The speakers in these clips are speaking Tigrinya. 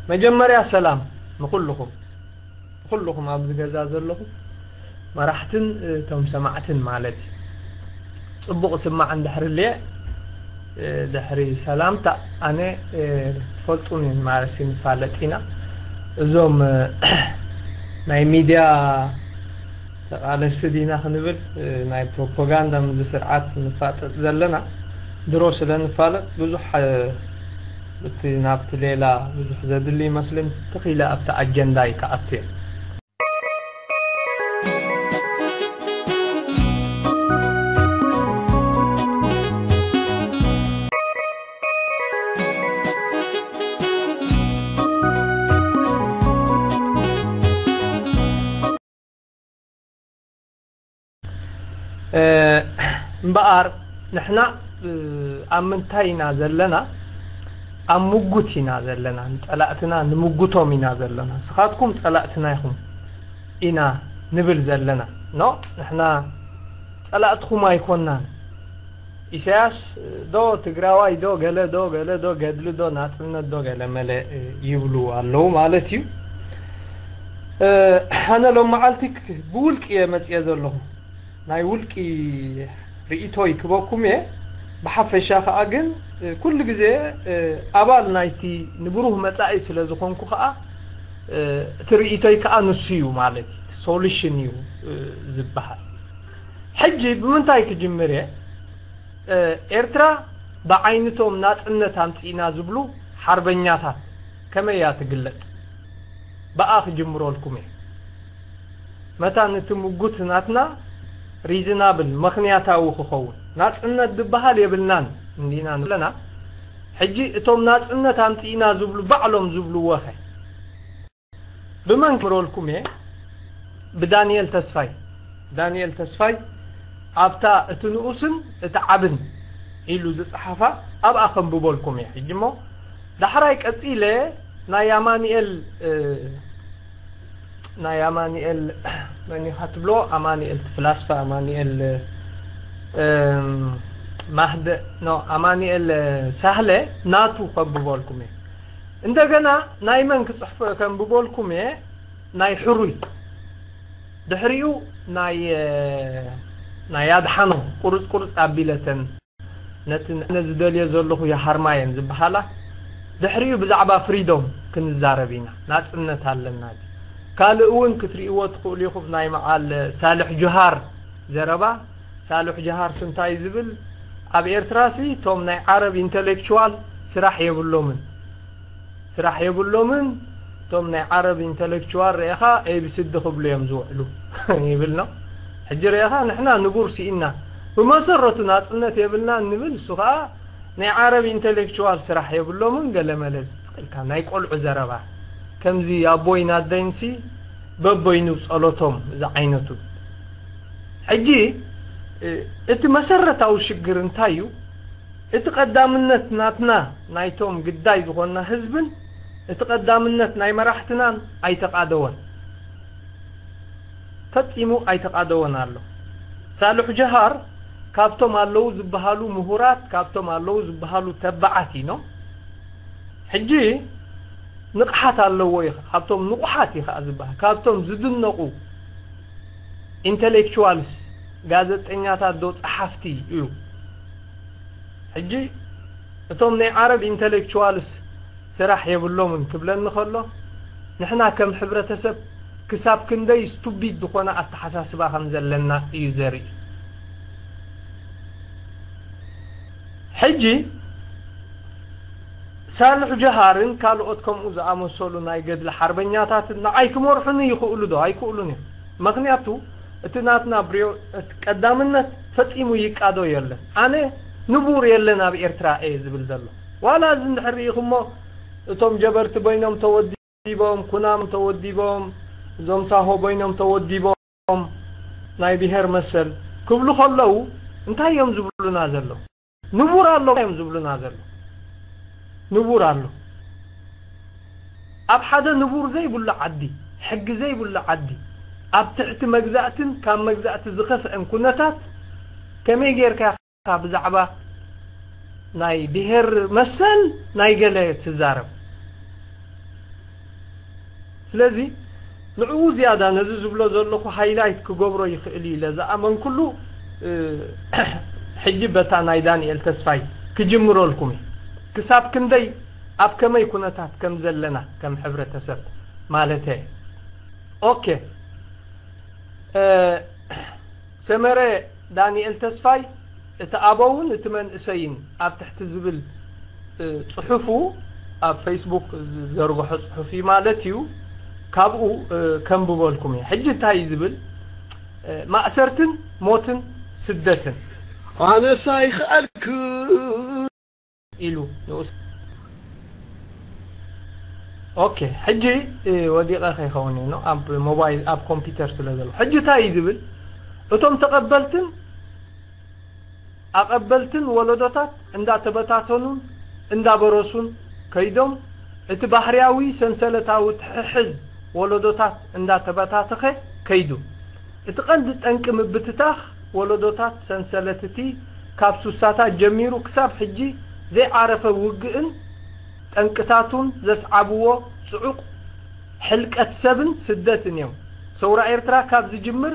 مجمريا سلام كلكم أبز جزاز لكم مرحتن توم سمعتن مالتي صبغ سمع عند دحر اللي دحري سلامتا أنا تفلتوني مارسين فالتينا زوم ناي ميديا على السدينا خنبل ناي بروباغندا من سرعات نفاتت زلنا دروس لنفالت بزح بتنابت ليلة بزح زدلي مسلم تخيلة أبتا أجنداي كأبتين مبار نحنا أمنتاينا زلنا أموجتنا زلنا نسألتنا نموجتومنا زلنا سخاتكم سألتنا يهم إنا نبل زلنا نو نحنا سألتكم ما يكوننا إساس دو تجراوي دو قدلو دو ناتنا دو قال ملا يبلو الله مالتيو أنا لو معلتك بقولك يا مسيا زلهم ناي ولكي رئيتوي كبوكم بحفشا خاغن كل غزي ابال نايتي نبروه مصاي سلازخونكو خا ترئيتوي كانسيو مالتي سوليوشن يو زبحال حجي بمنتاي كجمري ኤርትራ بعينتهم ناصنت امصينا ዝብሉ حربኛታት ከመያ ትግለጽ በአኽ ጅምሮልኩም መታ ንትምጉት ናትና reasonable مخنياتاو خخون ناصنت دبحال يبلنان اندينا لنا حجي اتوم ناصنت امصينا ዝብሉ بعلوم ዝብሉ وخ بمن كرولكم بدانيال تسفاي ابتا اتنؤسن اتعبن إلو زصحفا اب اخم ببولكم حجمو دحراي قصيله نايامانيال ماني خطبلو امانيال فلسفه امانيال مهد نو امانيال سهله ناتو خببولكم እንደገና ናይመን ክጽሕፈ ከም ببولكم ናይ ሕሩይ ድሕሪኡ ናይ ያድሓኖ ቁርጽ አቢለተን ነዝደልየ ዘለኹ የሃርማየን ዝበሃላ ድሕሪኡ ብዛዕባ ፍሪዶም ክንዛረቢና ናጽነት ኣለና ካልኡን ክትሪእዎ ትኽእሉ ኢኹም ናይ መዓል ሳልሕ ጀሃር ዘረባ ሳልሕ ጀሃር ስንታይ ዝብል ኣብ ኤርትራሲ ቶም ናይ ዓረብ ኢንተሌክቹዋል ስራሕ የብሎምን ቶም ናይ ዓረብ ኢንተሌክቹዋል ረኻ ኤቢሲድ ክብሉ እዮም ዝውዕሉ ይብልና حجر يا خان احنا نقول سينا بمسرة ناصنت يبلنا نبل سخا ناي عربي انتلكتوال سراح يبلو من قال ملز كان يقول عزربا كمزي يا بوينا دينسي ببوينو صلوتهم اذا عينتو حجي ات مسرة او شجر انتايو ات قدامنت ناتنا نايتوم قداي زغنا حزبن ات قدامنت ناي مراحتنا اي تقادون ፈጽሙ አይተቃደወን አለው ሳልሕ ጀሃር ካብቶም አለው ዝብሃሉ ምሁራት ካብቶም አለው ዝብሃሉ ተባዓቲ ነው ሕጂ ንቅሓት አለው ወይ ካብቶም ንቁሓት ይኸዝብሃል ካብቶም ዝድነቁ ኢንተሌክቹዋልስ ጋዜጠኛታት ዶ ጸሐፍቲ እዩ ሕጂ እቶም ናይ ዓረብ ኢንተሌክቹዋልስ ስራሕ የብሎምን ክብለን ከሎ ንሕና ከም ሕብረተሰብ كساب كندي ستوبيد دخونا التحساسبا خمزلنا يوزري حجي سالح جهارن قالوا اتكم اذا امسولو ناي قد الحربنياتاتنا ايكم ورحني يقولوا دو ايكولوني مغنياتو اتناتنا بريو قدامنت فصيمو يقادو يله انا نبور يلنا بإرترا زبل دلو ولا زن حريخمو اتوم جبرت بينهم توديبهم كنام توديبهم زوم صاحو بينهم توديبهم ناي بهر مسل كبلو خلو انتا يوم زبلو نازلو نبور الله يوم زبلو نازلو نبور الله اب حدا نبور زي بولا عدي حق زي بولا عدي اب تحت مجزاتن كان مجزات زخف ان كنتات كمي غيركا بزعبا ناي بهر مسل ناي قال تزارب ስለዚህ ንዑ ዝያዳ ነዚ ዝብሎ ዘለኹ ሃይላይት ክገብሮ ይኽእል ለዛ ኣመን ኩሉ ሕጂ በታ ናይ ዳንኤል ተስፋይ ክጅምረልኩም ክሳብ ክንደይ ኣብ ከመይ ኩነታት ከም ዘለና ከም ሕብረተሰብ ማለት ኦኬ ሰመረ ዳንኤል ተስፋይ እተኣበውን እትመንእሰይን ኣብ ትሕቲ ዝብል ጽሑፉ ኣብ ፌስቡክ ዘርግሖ ጽሑፊ ማለት እዩ ካብኡ ከምብበልኩም ሕጂ እንታይ ዝብል ማእሰርትን ሞትን ስደትን ኣነሳ ይኽአልኩ ኢሉ ንኡስ ኦኬ ሕጂ ወዲቐ ኸይኸውን ነው ኣብ ሞባይል ኣብ ኮምፒውተር ስለዘሎ ሕጂ እንታይ ዝብል እቶም ተቐበልትን ኣቐበልትን ወለዶታት እንዳተበታተኑን እንዳበረሱን ከይዶም እቲ ባህርያዊ ሰንሰለታዊ ትሕሕዝ ወለዶታት እንዳተበታተኸ ከይዱ እቲ ቀንዲ ጠንቂ ምብትታኽ ወለዶታት ሰንሰለትቲ ካብ ሱሳታት ጀሚሩ ክሳብ ሕጂ ዘይዓረፈ ውግእን ጠንቅታቱን ዘስዓብዎ ጽዑቕ ሕልቀት ሰብን ስደትን እዮም ሰውራ ኤርትራ ካብ ዝጅምር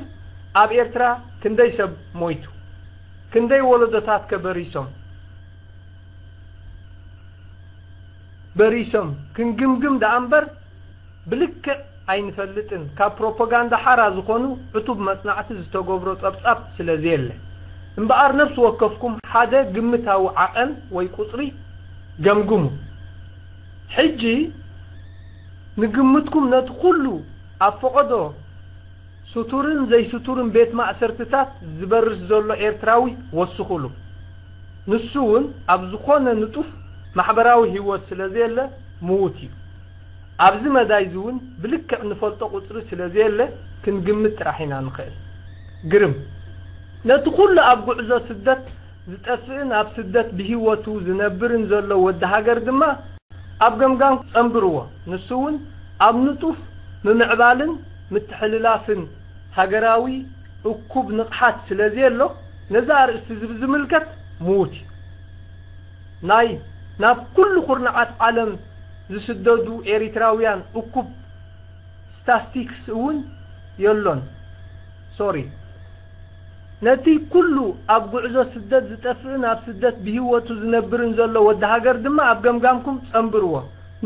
ኣብ ኤርትራ ክንደይ ሰብ ሞይቱ ክንደይ ወለዶታት ከበሪሶም በሪሶም ክንግምግም ዳኣምበር ብልክዕ ኣይንፈልጥን ካብ ፕሮፓጋንዳ ሓራ ዝኾኑ ዕቱብ መጽናዕቲ ዝተገብሮ ጸብጻብ ስለዘየለ እምበኣር ነፍሲ ወከፍኩም ሓደ ግምታዊ ዓቐን ወይ ቁጽሪ ገምግሙ ሕጂ ንግምትኩም ነቲ ኩሉ ኣብ ፈቐዶ ሱቱርን ዘይሱቱርን ቤት ማእሰርትታት ዝበርስ ዘሎ ኤርትራዊ ወስኹሉ ንሱ እውን ኣብ ዝኾነ ንጡፍ ማሕበራዊ ህይወት ስለዘየለ ምዉት እዩ ኣብዚ መዳይ እውን ብልክዕ ንፈልጦ ቁጽሪ ስለዘየለ ክንግምት ጥራሕ ኢና ንኽእል ግርም ነቲ ኩሉ ኣብ ጉዕዞ ስደት ዝጠፍእን ኣብ ስደት ብህይወቱ ዝነብርን ዘሎ ወዲ ሃገር ድማ ኣብ ገምጋም ጸንብርዎ ንሱ እውን ኣብ ንጡፍ ምምዕባልን ምትሕልላፍን ሃገራዊ እኩብ ንቕሓት ስለዘየሎ ነዛ ኣርእስቲ ዝምልከት ምዉት እዩ ናብ ኩሉ ኩርናዓት ዓለም ዝስደዱ ኤሪትራውያን እኩብ ስታቲስቲክስ እውን የሎን ሶሪ ነቲ ኩሉ ኣብ ጉዕዞ ስደት ዝጠፍእን ኣብ ስደት ብህይወቱ ዝነብርን ዘሎ ወዲ ሃገር ድማ ኣብ ገምጋምኩም ጸንብርዎ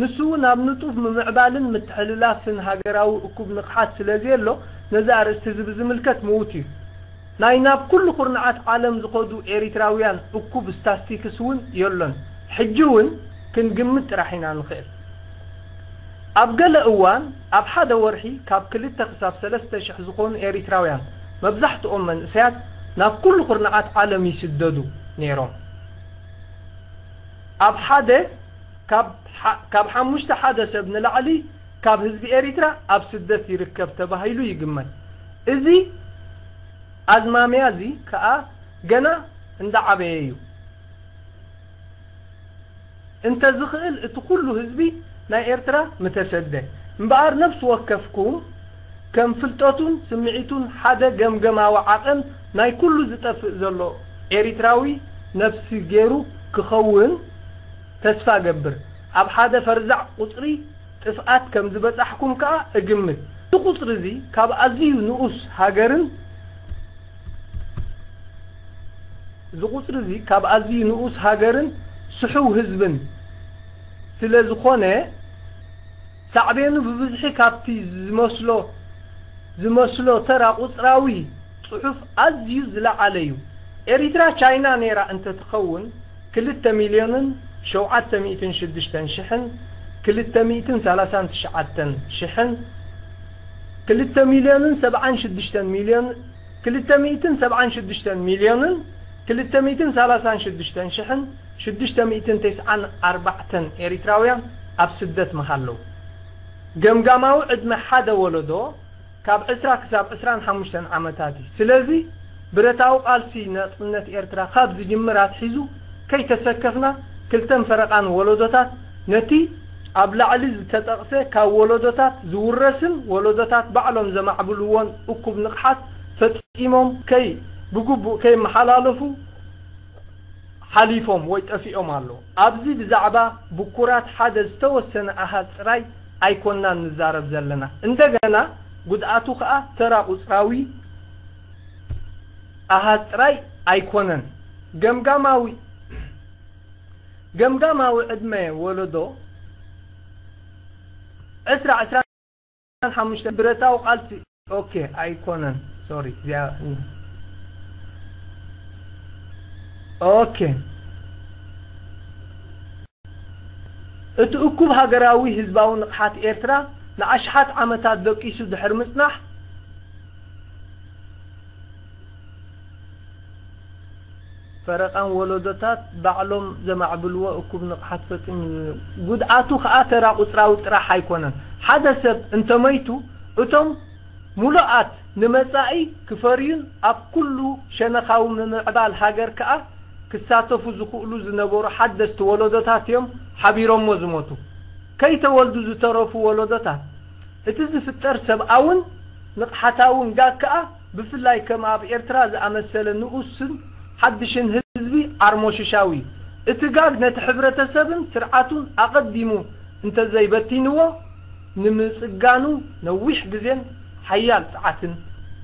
ንሱ እውን ኣብ ንጡፍ ምምዕባልን ምትሕልላፍን ሃገራዊ እኩብ ንቕሓት ስለዘየሎ ነዛ ኣርእስቲ ዝምልከት ምዉት እዩ ናብ ኩሉ ኩርናዓት ዓለም ዝኸዱ ኤሪትራውያን እኩብ ስታቲስቲክስ እውን የሎን ሕጂ እውን ክንግምት ጥራሕ ኢና ንኽእል ኣብ ገለ እዋን ኣብ ሓደ ወርሒ ካብ 2 ክሳብ 3,000 ዝኾኑ ኤሪትራውያን መብዛሕትኦም መንእሰያት ናብ ኩሉ ኩርናዓት ዓለም ይስደዱ ነይሮም ኣብ ሓደ ካብ 5 ሓደ ሰብ ንላዕሊ ካብ ህዝቢ ኤሪትራ ኣብ ስደት ይርከብ ተባሂሉ ይግመት እዚ ኣዝማምያ እዚ ከዓ ገና እንዳዓበየ እዩ እንተ ዝኽእል እቲ ኩሉ ህዝቢ ናይ ኤርትራ ምተሰደ እምበኣር ነፍሲ ወከፍኩም ከም ፍልጠቱን ስምዒቱን ሓደ ገምገማዊ ዓቐን ናይ ኩሉ ዝጠፍእ ዘሎ ኤሪትራዊ ነፍሲ ገይሩ ክኸውን ተስፋ ገብር ኣብ ሓደ ፈርዛዕ ቁጽሪ ጥፍኣት ከም ዝበጻሕኩም ከዓ እግምት እቲ ቁጽሪ እዚ ካብ ኣዝዩ ንኡስ ሃገርን ዝቁጽሪ እዚ ካብ ኣዝዩ ንኡስ ሃገርን ስሑው ህዝብን ስለዝኾነ ሳዕቤኑ ብብዝሒ ካብቲ ዝመስሎ ተራ ቁጽራዊ ጽሑፍ ኣዝዩ ዝለዓለ እዩ ኤሪትራ ቻይና ነይራ እንተትኸውን 2,706,000 239,000 2,76,000 2,76,000 236,694 ኤሪትራውያን ኣብ ስደት መሃለው ገምጋማዊ ዕድመ ሓደ ወለዶ ካብ 20 ክሳብ 25 ዓመታት እዩ ስለዚ ብረታዊ ቃልሲ ነጽነት ኤርትራ ካብ ዝጅምር ኣትሒዙ ከይተሰከፍና ክልተን ፈረቃን ወለዶታት ነቲ ኣብ ላዕሊ ዝተጠቕሰ ካብ ወለዶታት ዝውረስን ወለዶታት ባዕሎም ዘማዕብልዎን እኩብ ንቕሓት ፈጺሞም ብግቡእ ከይመሓላለፉ ሓሊፎም ወይ ጠፊኦም ኣለዉ ኣብዚ ብዛዕባ ብኩራት ሓደ ዝተወሰነ ኣሃዝ ጥራይ ኣይኮንና ንዛረብ ዘለና እንደገና ጉድኣቱ ከዓ ተራ ቁፅራዊ ኣሃዝ ጥራይ ኣይኮነን ገምጋማዊ ዕድመ ወለዶ 25 ብረታው ቃልሲ ኦኬ ኣይኮነን ሶሪ ኦኬ እትእኩብ ሃገራዊ ህዝባዊ ንቕሓት ኤርትራ ንኣሽሓት ዓመታት ደቂሱ ድሕር ምጽናሕ فرقان ولودታት ባዕሎም ዘማዕብልዎ እኩብ ንቕሓት ፈጥም ጉድኣቱ ከዓ ተራ ቁፅራዊ ጥራሕ ኣይኮነን ሓደ ሰብ እንተመይቱ እቶም ሙሉኣት ንመጻኢ ክፈርዩን ኣብ ኩሉ ሸነኻዊ ምዕባል ሃገር ከዓ ክሳተፉ ዝኽእሉ ዝነበሩ ሓደስቲ ወለዶታት እዮም ሓቢሮሞ ዝሞቱ ከይተወልዱ ዝተረፉ ወለዶታት እቲ ዝፍጠር ሰብኣውን ንቕሓታውን ጋር ከዓ ብፍላይ ከም ኣብ ኤርትራ ዝኣመሰለ ንኡስን حدشن ህዝቢ አርሞሽሻዊ እትጋግ ነቲ ሕብረተሰብን ስርዓቱን አቀዲሙ እንተ ዘይበቲንዎ ንምጽጋኑ ነዊሕ ግዜን ሓያል ጻዓትን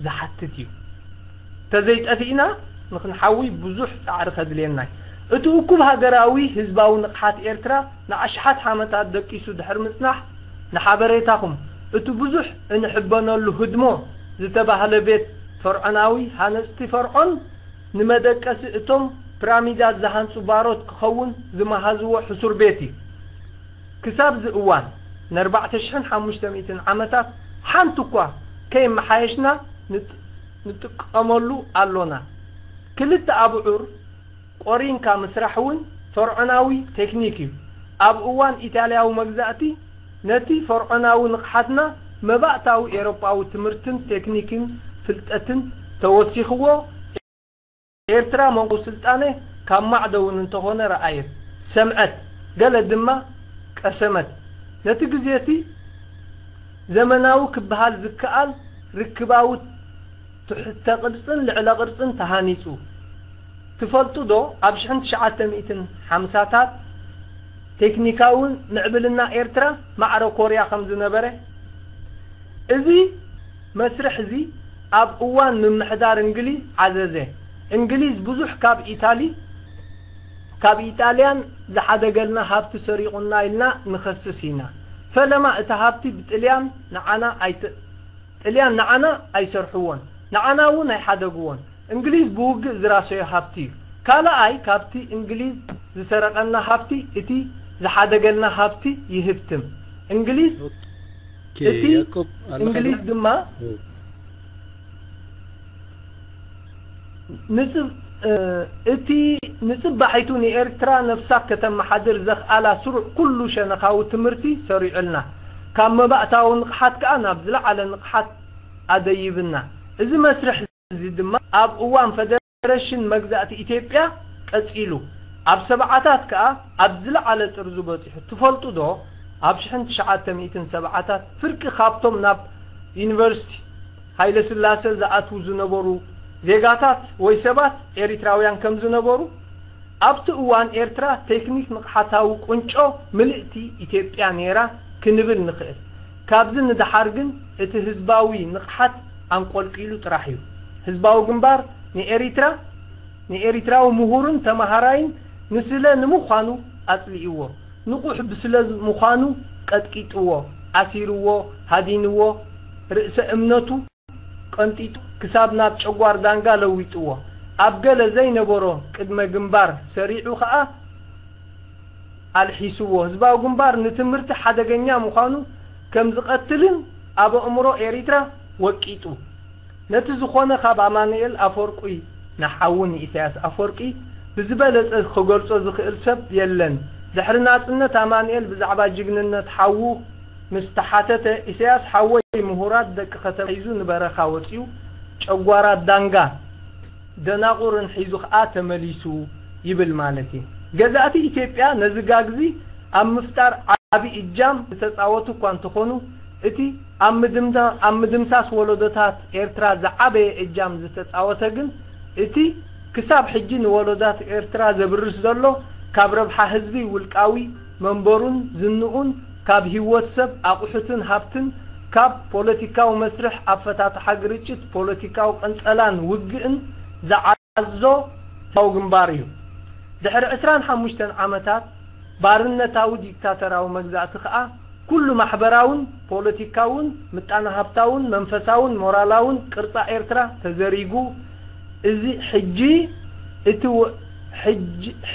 ዝሓትት እዩ ተዘይጠፊና ንኽንሓዊ ብዙሕ ጻዕሪ ከድልየና እቲ እኩብ ሃገራዊ ህዝባዊ ንቕሓት ኤርትራ ንኣሽሓት ዓመታት ደቂሱ ድሕር ምጽናሕ ንሓበሬታኹም እቲ ብዙሕ እንሕበነሉ ህድሞ ዝተባህለ ቤት ፈርዖናዊ ሃነጽቲ ፈርዖን ንመደቀሲ እቶም ፒራሚዳት ዝሃንጹ ባሮት ክኸውን ዝመሃዝዎ ሕሱር ቤት እዩ ክሳብ ዝእዋን ን4500 ዓመታት ሓንቲ እኳ ከይመሓየሽና ንጥቀመሉ ኣሎና ክልተ ኣብዑር ቆሪንካ ምስራሕ እውን ፈርዖናዊ ቴክኒክ እዩ ኣብ እዋን ኢጣልያዊ መግዛእቲ ነቲ ፈርዖናዊ ንቕሓትና መባእታዊ ኤውሮጳዊ ትምህርትን ቴክኒክን ፍልጠትን ተወሲኽዎ ኤርትራ መንጎ ስልጣኔ ካብ ማዕደውን እንተኾነ ረአየት ሰምዐት ገለ ድማ ቀሰመት ነቲ ግዜቲ ዘመናዊ ክበሃል ዝከኣል ርክባዊ ትሕተ ቅርጽን ልዕለ ቅርጽን ተሃኒጹ ትፈልጡ ዶ ኣብ 1950ታት ቴክኒካውን ምዕብልና ኤርትራ ማዕረ ኮርያ ከም ዝነበረ እዚ መስርሕ እዚ ኣብ እዋን ምምሕዳር እንግሊዝ ዓዘዘ እንግሊዝ ብዙሕ ካብ ኢጣልያን ዝሓደገልና ሃብቲ ሰሪቁና ኢልና ንኸስስ ኢና ፈለማ እቲ ሃብቲ ብጥልያን ንዓና ኣይሰርሕዎን ንዓና እውን ኣይሓደግዎን እንግሊዝ ብውግእ ዝራሰዮ ሃብቲ እዩ ካልኣይ ካብቲ እንግሊዝ ዝሰረቀና ሃብቲ እቲ ዝሓደገልና ሃብቲ ይህብትም እንግሊዝ እቲ እንግሊዝ ድማ ንጽባሒቱ ንኤርትራ ነፍሳ ከተመሓድር ዘኽኣላ ስሩዕ ኩሉ ሸነኻዊ ትምህርቲ ሰሪዑልና ካብ መባእታዊ ንቕሓት ከዓ ናብ ዝለዓለ ንቕሓት ኣደይብና እዚ መስርሕ እዚ ድማ ኣብ እዋን ፌደሬሽን መግዛእቲ ኢትዮጵያ ቀጺሉ ኣብ ሰብዓታት ከዓ ኣብ ዝለዓለ ጥርዙ በፂሑ ትፈልጡ ዶ ኣብ 1970ታት ፍርቂ ካብቶም ናብ ዩኒቨርሲቲ ሃይለ ስላሴ ዝኣትዉ ዝነበሩ ዜጋታት ወይ ሰባት ኤሪትራውያን ከም ዝነበሩ ኣብቲ እዋን ኤርትራ ቴክኒክ ንቕሓታዊ ቁንጮ ምልእቲ ኢትዮጵያ ነይራ ክንብል ንኽእል ካብዚ ንድሓር ግን እቲ ህዝባዊ ንቕሓት አንቆልቂሉ ጥራሕ እዩ ህዝባዊ ግንባር ንኤሪትራዊ ምሁርን ተማሃራይን ንስለ ንምዃኑ ኣጽሊእዎ ንቑሕ ብስለ ምዃኑ ቀጥቂጥዎ ኣሲርዎ ሃዲንዎ ርእሰ እምነቱ ቀንጢጡ ክሳብ ናብ ጨጓር ዳንጋ ለዊጥዎ ኣብ ገለ ዘይነበሮ ቅድመ ግንባር ሰሪዑ ከዓ ኣልሒስዎ ህዝባዊ ግንባር ንትምህርቲ ሓደገኛ ምዃኑ ከም ዝቐትልን ኣብ ኣእምሮ ኤሪትራ ወቂጡ ነቲ ዝኾነ ካብ ኣማኑኤል ኣፈወርቂ ንሓውን ኢሳያስ ኣፈወርቂ ብዝበለጸ ክገልጾ ዝኽእል ሰብ የለን ድሕሪ ናጽነት ኣማኑኤል ብዛዕባ ጅግንነት ሓዉ مستحاتة إسياس حوي مهورات دك ختميزو نبرخا وطيو ጨጓራት ዳንጋ ደናቁርን ሒዙ አተመሊሱ ይብል ማለት ገዛቲ ኢትዮጵያ ነዝጋግዚ ኣብ ምፍጣር ዓቢ እጃም ተጻወቱ ኳን ተኾኑ እቲ ኣምድምሳስ ወለዶታት ኤርትራ ዝዓበ እጃም ዝተጻወተ ግን እቲ ክሳብ ሕጂ ንወለዶታት ኤርትራ ዘብርስ ዘሎ ካብ ረብሓ ህዝቢ ውልቃዊ መንበሩን ዝንኡን ካብ ህይወት ሰብ አቁሑትን ሃብትን ካብ ፖለቲካው መስርሕ አፈታት ሓግርጭት ፖለቲካው ቀንጸላን ውግእን ዝዓዞ ታው ግንባር እዩ ድሕሪ 25 ዓመታት ባርነታዊ ዲክታተራዊ መግዛእቲ ከዓ ኩሉ ማሕበራውን ፖለቲካውን ምጣና ሃብታውን መንፈሳውን ሞራላውን ቅርጻ ኤርትራ ተዘሪጉ እዚ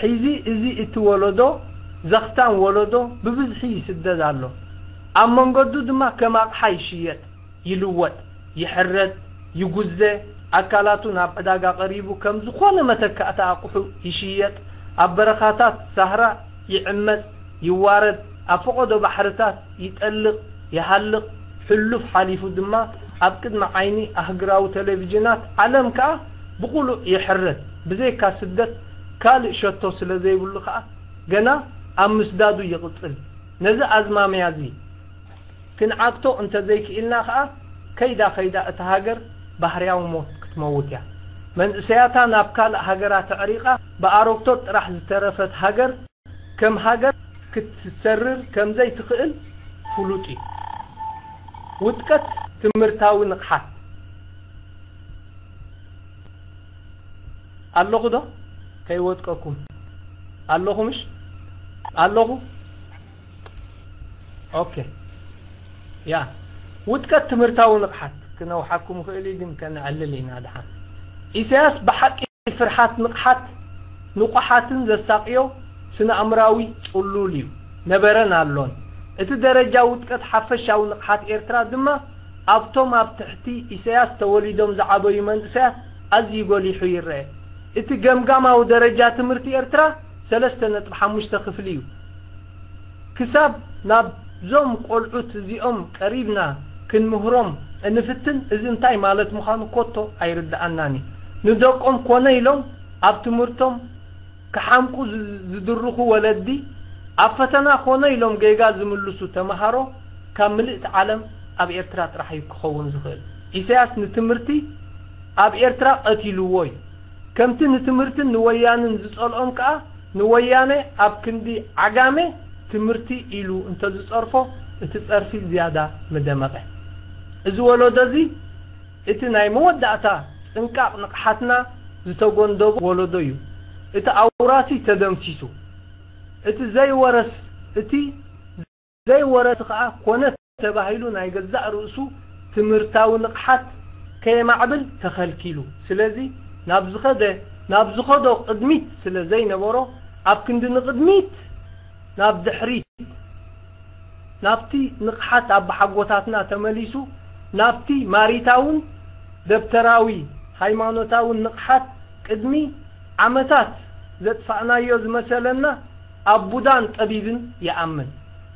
ሕጂ እቲ ወለዶ ዘኽታን ወለዶ ብብዝሒ ይስደድ ኣሎ ኣብ መንገዱ ድማ ከም ኣቕሓ ይሽየጥ ይልወጥ ይሕረድ ይጉዘ ኣካላቱ ናብ ዕዳጋ ቀሪቡ ከም ዝኾነ መተካእታ ኣቑሑ ይሽየጥ ኣብ በረኻታት ሳህራ ይዕመጽ ይዋረድ ኣብ ፈቆዶ ባሕርታት ይጠልቕ ይሃልቕ ሕሉፍ ሓሊፉ ድማ ኣብ ቅድሚ ዓይኒ ኣህግራዊ ቴሌቪዥናት ዓለም ከዓ ብቁሉዕ ይሕረድ ብዘይካ ስደት ካልእ ሸቶ ስለ ዘይብሉ ከዓ ገና ኣብ ምስዳዱ ይቕጽል ነዚ ኣዝማምያ እዚ ክንዓግቶ እንተዘይክኢልና ከዓ ከይዳ እታ ሃገር ባህርያዊ ሞት ክትመውት እያ መንእሰያታ ናብ ካልእ ሃገራት ተዕሪቃ ብኣሮክቶት ጥራሕ ዝተረፈት ሃገር ከም ሃገር ክትሰርር ከም ዘይትኽእል ፍሉጥ እዩ ውጥቀት ትምህርታዊ ንቕሓት ኣለኹ ዶ ከይወጥቀኩም ኣለኹምሽ ኣለኹ ኦኬ ያ ውጥቀት ትምህርታዊ ንቕሓት ክነውሓኩም ክእሊ ግን ከንዕልል ኢና ድሓን ኢሳያስ ብሓቂ ፍርሓት ንቕሓት ንቑሓትን ዘሳቅዮ ስነ ኣምራዊ ጽሉል እዩ ነበረን ኣሎን እቲ ደረጃ ውጥቀት ሓፈሻዊ ንቕሓት ኤርትራ ድማ ኣብቶም ኣብ ትሕቲ ኢሳያስ ተወሊዶም ዝዓበዩ መንእሰያት ኣዝዩ ጎሊሑ ይርአ እቲ ገምጋማዊ ደረጃ ትምህርቲ ኤርትራ 3.5 ክፍሊ እዩ ክሳብ ናብ ዞም ቆልዑት እዚኦም ቀሪብና ክንምህሮም እንፍትን እዚ እንታይ ማለት ምዃኑ ኮቶ ኣይርዳእናኒ ንደቆም ኮነ ኢሎም ኣብ ትምህርቶም ክሓምቁ ዝድርኹ ወለዲ ኣብ ፈተና ኮነ ኢሎም ገይጋ ዝምልሱ ተምሃሮ ካብ ምልእቲ ዓለም ኣብ ኤርትራ ጥራሕ ክኸውን ዝኽእል ኢሳያስ ንትምህርቲ ኣብ ኤርትራ ቀቲልዎ እዩ ከምቲ ንትምህርትን ንወያንን ዝጸልኦም ከዓ ንወያነ ኣብ ክንዲ ዓጋሜ ትምህርቲ ኢሉ እንተዝጸርፎ እቲ ጸርፊ ዝያዳ መደመቀ እዚ ወለዶ እዚ እቲ ናይ መወዳእታ ጽንቃቅ ንቕሓትና ዝተጎንደቡ ወለዶ እዩ እቲ ኣውራሲ ተደምሲሱ እቲ ዘይወረስ ከዓ ኮነ ተባሂሉ ናይ ገዛእ ርእሱ ትምህርታዊ ንቕሓት ከየማዕብል ተኸልኪሉ ስለዚ ናብ ዝኸዶ ቅድሚት ስለ ዘይነበሮ ኣብ ክንዲ ንቅድሚት ናብ ድሕሪት ናብቲ ንቕሓት ኣብ ሓጎታትና ተመሊሱ ናብቲ ማሪታውን ደብተራዊ ሃይማኖታውን ንቕሓት ቅድሚ ዓመታት ዘጥፋእናዮ ዝመሰለና ኣብ ቡዳን ጠቢብን ይኣምን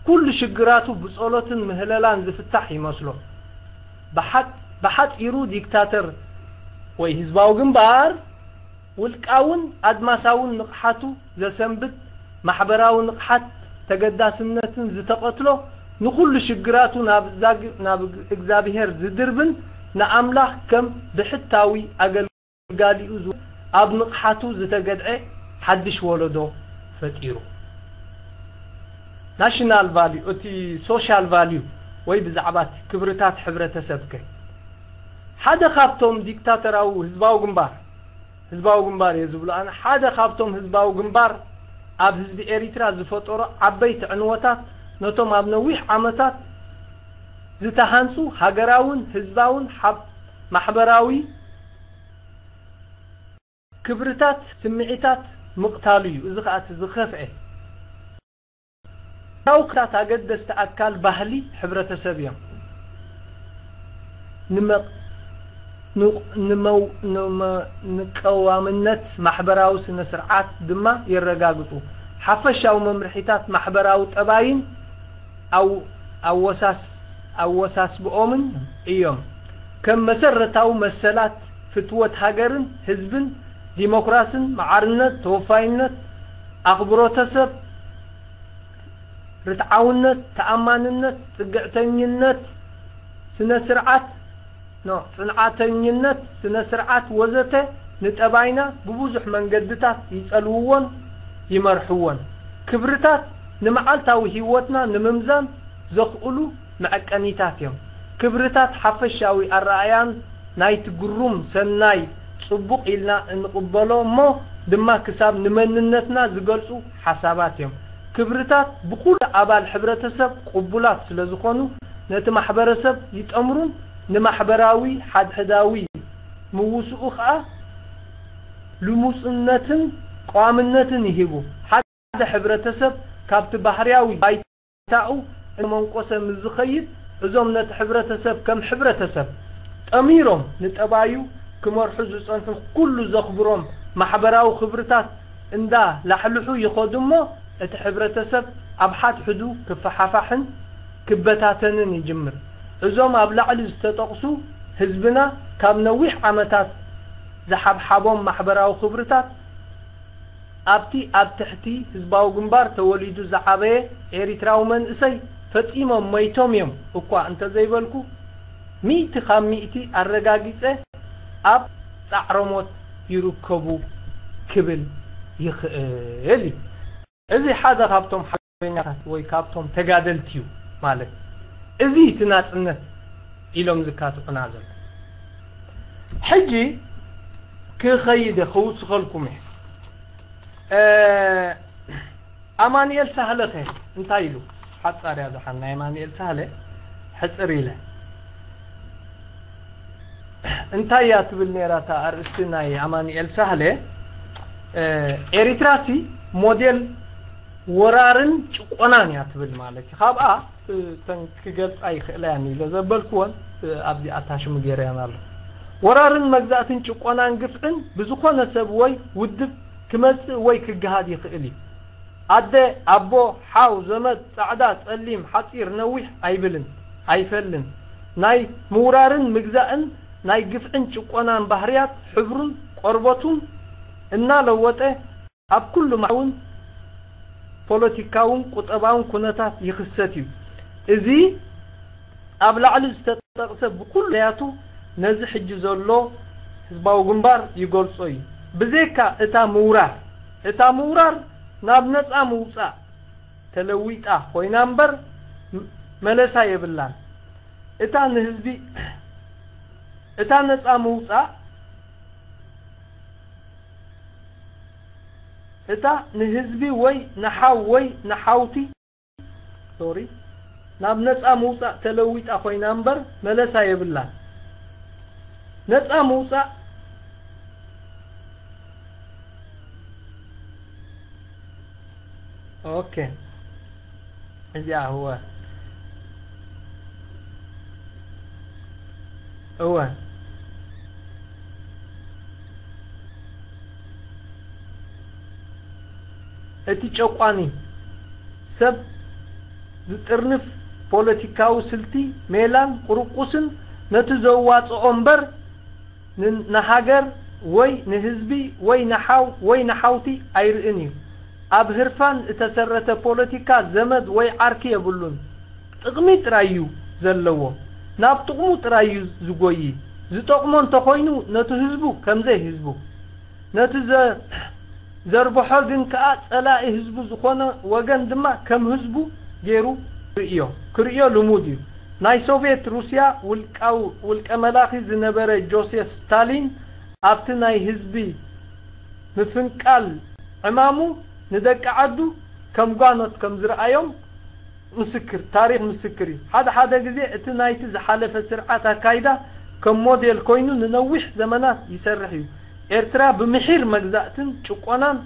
ኩሉ ሽግራቱ ብጸሎትን ምህለላን ዝፍታሕ ይመስሎ በሓፂሩ ዲክታተር ወይ ህዝባዊ ግንባር ውልቃውን ኣድማሳውን ንቕሓቱ ዘሰንብት ማሕበራዊ ንቕሓት ተገዳስነትን ዝተቐትሎ ንኩሉ ሽግራቱ ናብ እግዚአብሔር ዝድርብን ንኣምላኽ ከም ብሕታዊ ኣገልጋሊኡ ኣብ ንቕሓቱ ዝተገድዐ ሓድሽ ወለዶ ፈጢሩ ናሽናል ቫልዩ እቲ ሶሻል ቫልዩ ወይ ብዛዕባት ክብርታት ሕብረተሰብከ ሓደ ካብቶም ዲክታተራዊ ህዝባዊ ግንባር የዝብሉ ኣነ ሓደ ካብቶም ህዝባዊ ግንባር ኣብ ህዝቢ ኤሪትራ ዝፈጠሮ ዓበይቲ ዕንወታት ነቶም ኣብ ነዊሕ ዓመታት ዝተሃንጹ ሃገራውን ህዝባውን ማሕበራዊ ክብርታት ስምዒታት ምቕታሉ እዩ እዚ ከዓ ዝኸፍአ ታውክታት ኣገደስቲ ኣካል ባህሊ ሕብረተሰብ እዮም ንቀዋምነት ማሕበራዊ ስነ ስርዓት ድማ ይረጋግጹ ሓፈሻዊ መምርሒታት ማሕበራዊ ጠባይን ኣወሳስብኦምን እዮም ከም መሰረታዊ መሰላት ፍትወት ሃገርን ህዝብን ዲሞክራሲን ማዕርነት ተወፋይነት ኣኽብሮተሰብ ርትዓውነት ተኣማንነት ጽግዕተኝነት ስነ ስርዓት ጽንዓተኝነት ስነ ስርዓት ወዘተ ንጠባይና ብብዙሕ መንገድታት ይጸልውዎን ይመርሕዎን ክብርታት ንመዓልታዊ ህይወትና ንምምዛን ዘኽእሉ መዐቀኒታት እዮም ክብርታት ሓፈሻዊ ኣረኣያን ናይቲ ግሩም ሰናይ ጽቡቕ ኢልና እንቅበሎ እሞ ድማ ክሳብ ንመንነትና ዝገልጹ ሓሳባት እዮም ክብርታት ብኩሉ ኣባል ሕብረተሰብ ቅቡላት ስለ ዝኾኑ ነቲ ማሕበረሰብ ይጠምሩን ንማሕበራዊ ሓድሕዳዊ ምውስኡ ከዓ ልሙጽነትን ቋምነትን ይሂቡ ሓደ ሕብረተሰብ ካብቲ ባህርያዊ ባይታኡ መንቆሰ ምዝኸይድ እዞም ነቲ ሕብረተሰብ ከም ሕብረተሰብ ጠሚሮም ንጠባዩ ክመርሑ ዝጸንሑ ኩሉ ዘኽብሮም ማሕበራዊ ክብርታት እንዳ ላሕልሑ ይኸዱ እሞ እቲ ሕብረተሰብ ኣብ ሓድሕዱ ክፈሓፋሕን ክበታተንን ይጅምር እዞም ኣብ ላዕሊ ዝተጠቕሱ ህዝብና ካብ ነዊሕ ዓመታት ዝሓብሓቦም ማሕበራዊ ክብርታት ኣብቲ ኣብ ትሕቲ ህዝባዊ ግንባር ተወሊዱ ዝዓበየ ኤሪትራዊ መንእሰይ ፈጺሞም ሞይቶም እዮም እኳ እንተዘይበልኩ 100 ካብ 100 ኣረጋጊጸ ኣብ ጻዕሮሞት ይርከቡ ክብል ይኽእል እዚ ሓደ ካብቶም ሓበኛታት ወይ ካብቶም ተጋደልቲ እዩ ማለት እዚ ትናጽነት ኢሎም ዝካትዑና ዘሎ ሕጂ ክኸይደ ክውስኸልኩም ኣማንኤል ሳህለኸ እንታይ ኢሉ ሓጻር ያዘሓና ኣማንኤል ሳህለ ሕጽር ኢለ እንታይ ያ ትብል ነራታ ኣርእስቲ ናይ ኣማንኤል ሳህለ ኤሪትራሲ ሞዴል ወራርን ጭቆናን ያ ትብል ማለት ካብኣ ክገልጻ ይኽእላኒ ለዘበልክዎን ኣብዚ ኣታሽሙ ገይረያን ኣሎ ወራርን መግዛእትን ጭቆናን ግፍዕን ብዝኾነ ሰብ ወይ ውድብ ክመጽእ ወይ ክገሃድ ይኽእል እዩ ኣደ ኣቦ ሓው ዘመድ ጻዕዳ ጸሊም ሓጺር ነዊሕ ኣይብልን ኣይፈልን ናይ ምውራርን ምግዛእን ናይ ግፍዕን ጭቆናን ባህርያት ሕብሩን ቆርበቱን እናለወጠ ኣብ ኩሉ ማውን ፖለቲካውን ቁጠባውን ኩነታት ይኽሰት እዩ እዚ ኣብ ላዕሊ ዝተጠቕሰ ብኩሉ ለያቱ ነዚ ሕጂ ዘሎ ህዝባዊ ግንባር ይገልጾ እዩ ብዘይካ እታ ምውራር ናብ ነፃ ምውፃእ ተለዊጣ ኮይና እምበር መለሳ የብላን እታ ነፃ ምውፃእ እታ ንህዝቢ ወይ ንሓው ወይ ንሓውቲ ናብ ነፃ ምውፃእ ተለዊጣ ኮይና እምበር መለሳ የብላን ነፃ ምውፃእ اوكي اذا هو እቲ ጨቋኒ ሰብ ዝጥርንፍ ፖለቲካዊ ስልቲ ሜላን ቁርቁስን ነቲ ዘዋጽኦ እምበር ንሃገር ወይ ንህዝቢ ወይ ንሓው ወይ ንሓውቲ ኣይርእን እዩ ኣብ ህርፋን እተሰረተ ፖለቲካ ዘመድ ወይ ዓርኪ የብሉን ጥቕሚ ጥራዩ ዘለዎ ናብ ጥቕሙ ጥራዩ ዝጎይ ዝጠቕሞ እንተኾይኑ ነቲ ህዝቡ ከምዘይ ህዝቡ ነቲ ዘርብሖ ግን ከዓ ጸላኢ ህዝቡ ዝኾነ ወገን ድማ ከም ህዝቡ ገይሩ ክርእዮ ልሙድ እዩ ናይ ሶቪየት ሩስያ ውልቀ መላኺ ዝነበረ ጆሴፍ ስታሊን ኣብቲ ናይ ህዝቢ ምፍንቃል ዕማሙ ንደቂ ዓዱ ከም ጓኖት ከም ዝረኣዮም ምስክር ታሪክ ምስክር እዩ ሓደ ግዜ እቲ ናይቲ ዝሓለፈ ስርዓት ኣካይዳ ከም ሞዴል ኮይኑ ንነዊሕ ዘመናት ይሰርሕ እዩ ኤርትራ ብምሒር መግዛእትን ጭቆናን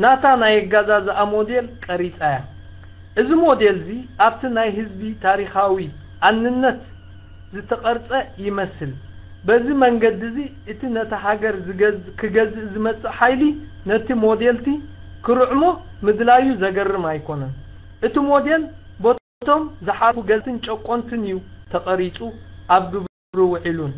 ናታ ናይ ጋዛዛ ሞዴል ቀሪጻ እያ እዚ ሞዴል እዚ ኣብቲ ናይ ህዝቢ ታሪኻዊ አንነት ዝተቀርጸ ይመስል በዚ መንገድ እዚ እቲ ነታ ሃገር ክገዝእ ዝመጽእ ሓይሊ ነቲ ሞዴልቲ ክርዕሞ ምድላዩ ዘገርም ኣይኮነን እቲ ሞዴል ቦቶም ዝሓፉ ገዝትን ጨቆንትን እዩ ተቀሪጹ ኣብ ግብሩ ውዒሉን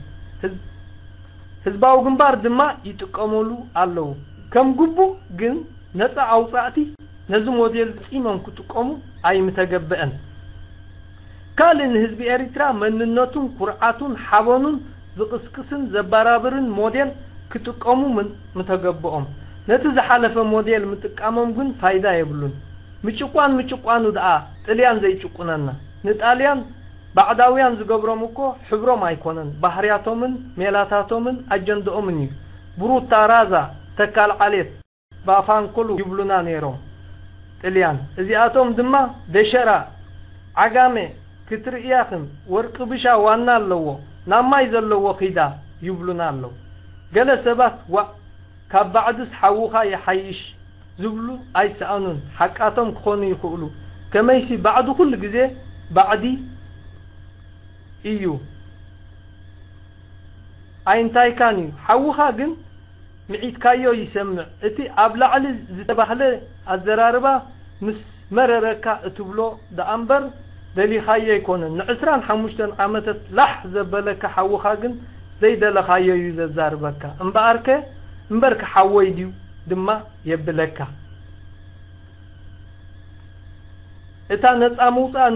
ህዝባዊ ግንባር ድማ ይጥቀመሉ ኣለዉ ከም ግቡ ግን ነፃ ኣውጻእቲ ነዚ ሞዴል ፂሞም ክጥቀሙ ኣይምተገብአን ካልእ ንህዝቢ ኤሪትራ መንነቱን ኩርዓቱን ሓበኑን ዝቅስቅስን ዘባራብርን ሞዴል ክጥቀሙ ምተገብኦም ነቲ ዝሓለፈ ሞዴል ምጥቃሞም ግን ፋይዳ የብሉን ምጭቋኑ ደኣ ጥልያን ዘይጭቁነና نطاليان بعداويان زغبرم እኮ حبرم አይኮነን ባህሪያቶምን ሜላታቶምን አጀንዳኦምን ብሩታ ራዛ ተካል ዓሌት ባፋን ኩሉ ይብሉና ነይሮም ጥልያን እዚአቶም ድማ ደሸራ ዓጋሜ ክትርኢያኽም ወርቅ ብሻ ዋና ኣለዎ ናማይ ዘለዎ ኺዳ ይብሉና ኣለው ገለ ሰባት ካብ ባዕድስ ሓውኻ ይሓይሽ ዝብሉ ኣይሰኣኑን ሓቃቶም ክኾኑ ይኽእሉ ከመይሲ ባዕዱ ኩሉ ግዜ ባዕዲ እዩ ኣይንታይ ካን እዩ ሓውኻ ግን ምዒትካዮ ይሰምዕ እቲ ኣብ ላዕሊ ዝተባህለ ኣዘራርባ ምስ መረረካ እትብሎ ደኣምበር ደሊኻዮ ይኮነን ን25 ዓመታት ላሕ ዘበለካ ሓውኻ ግን ዘይደለኻዮ እዩ ዘዛርበካ እምበርከ ሓወይ ድዩ ድማ የብለካ እታ ነፃ መውፃእ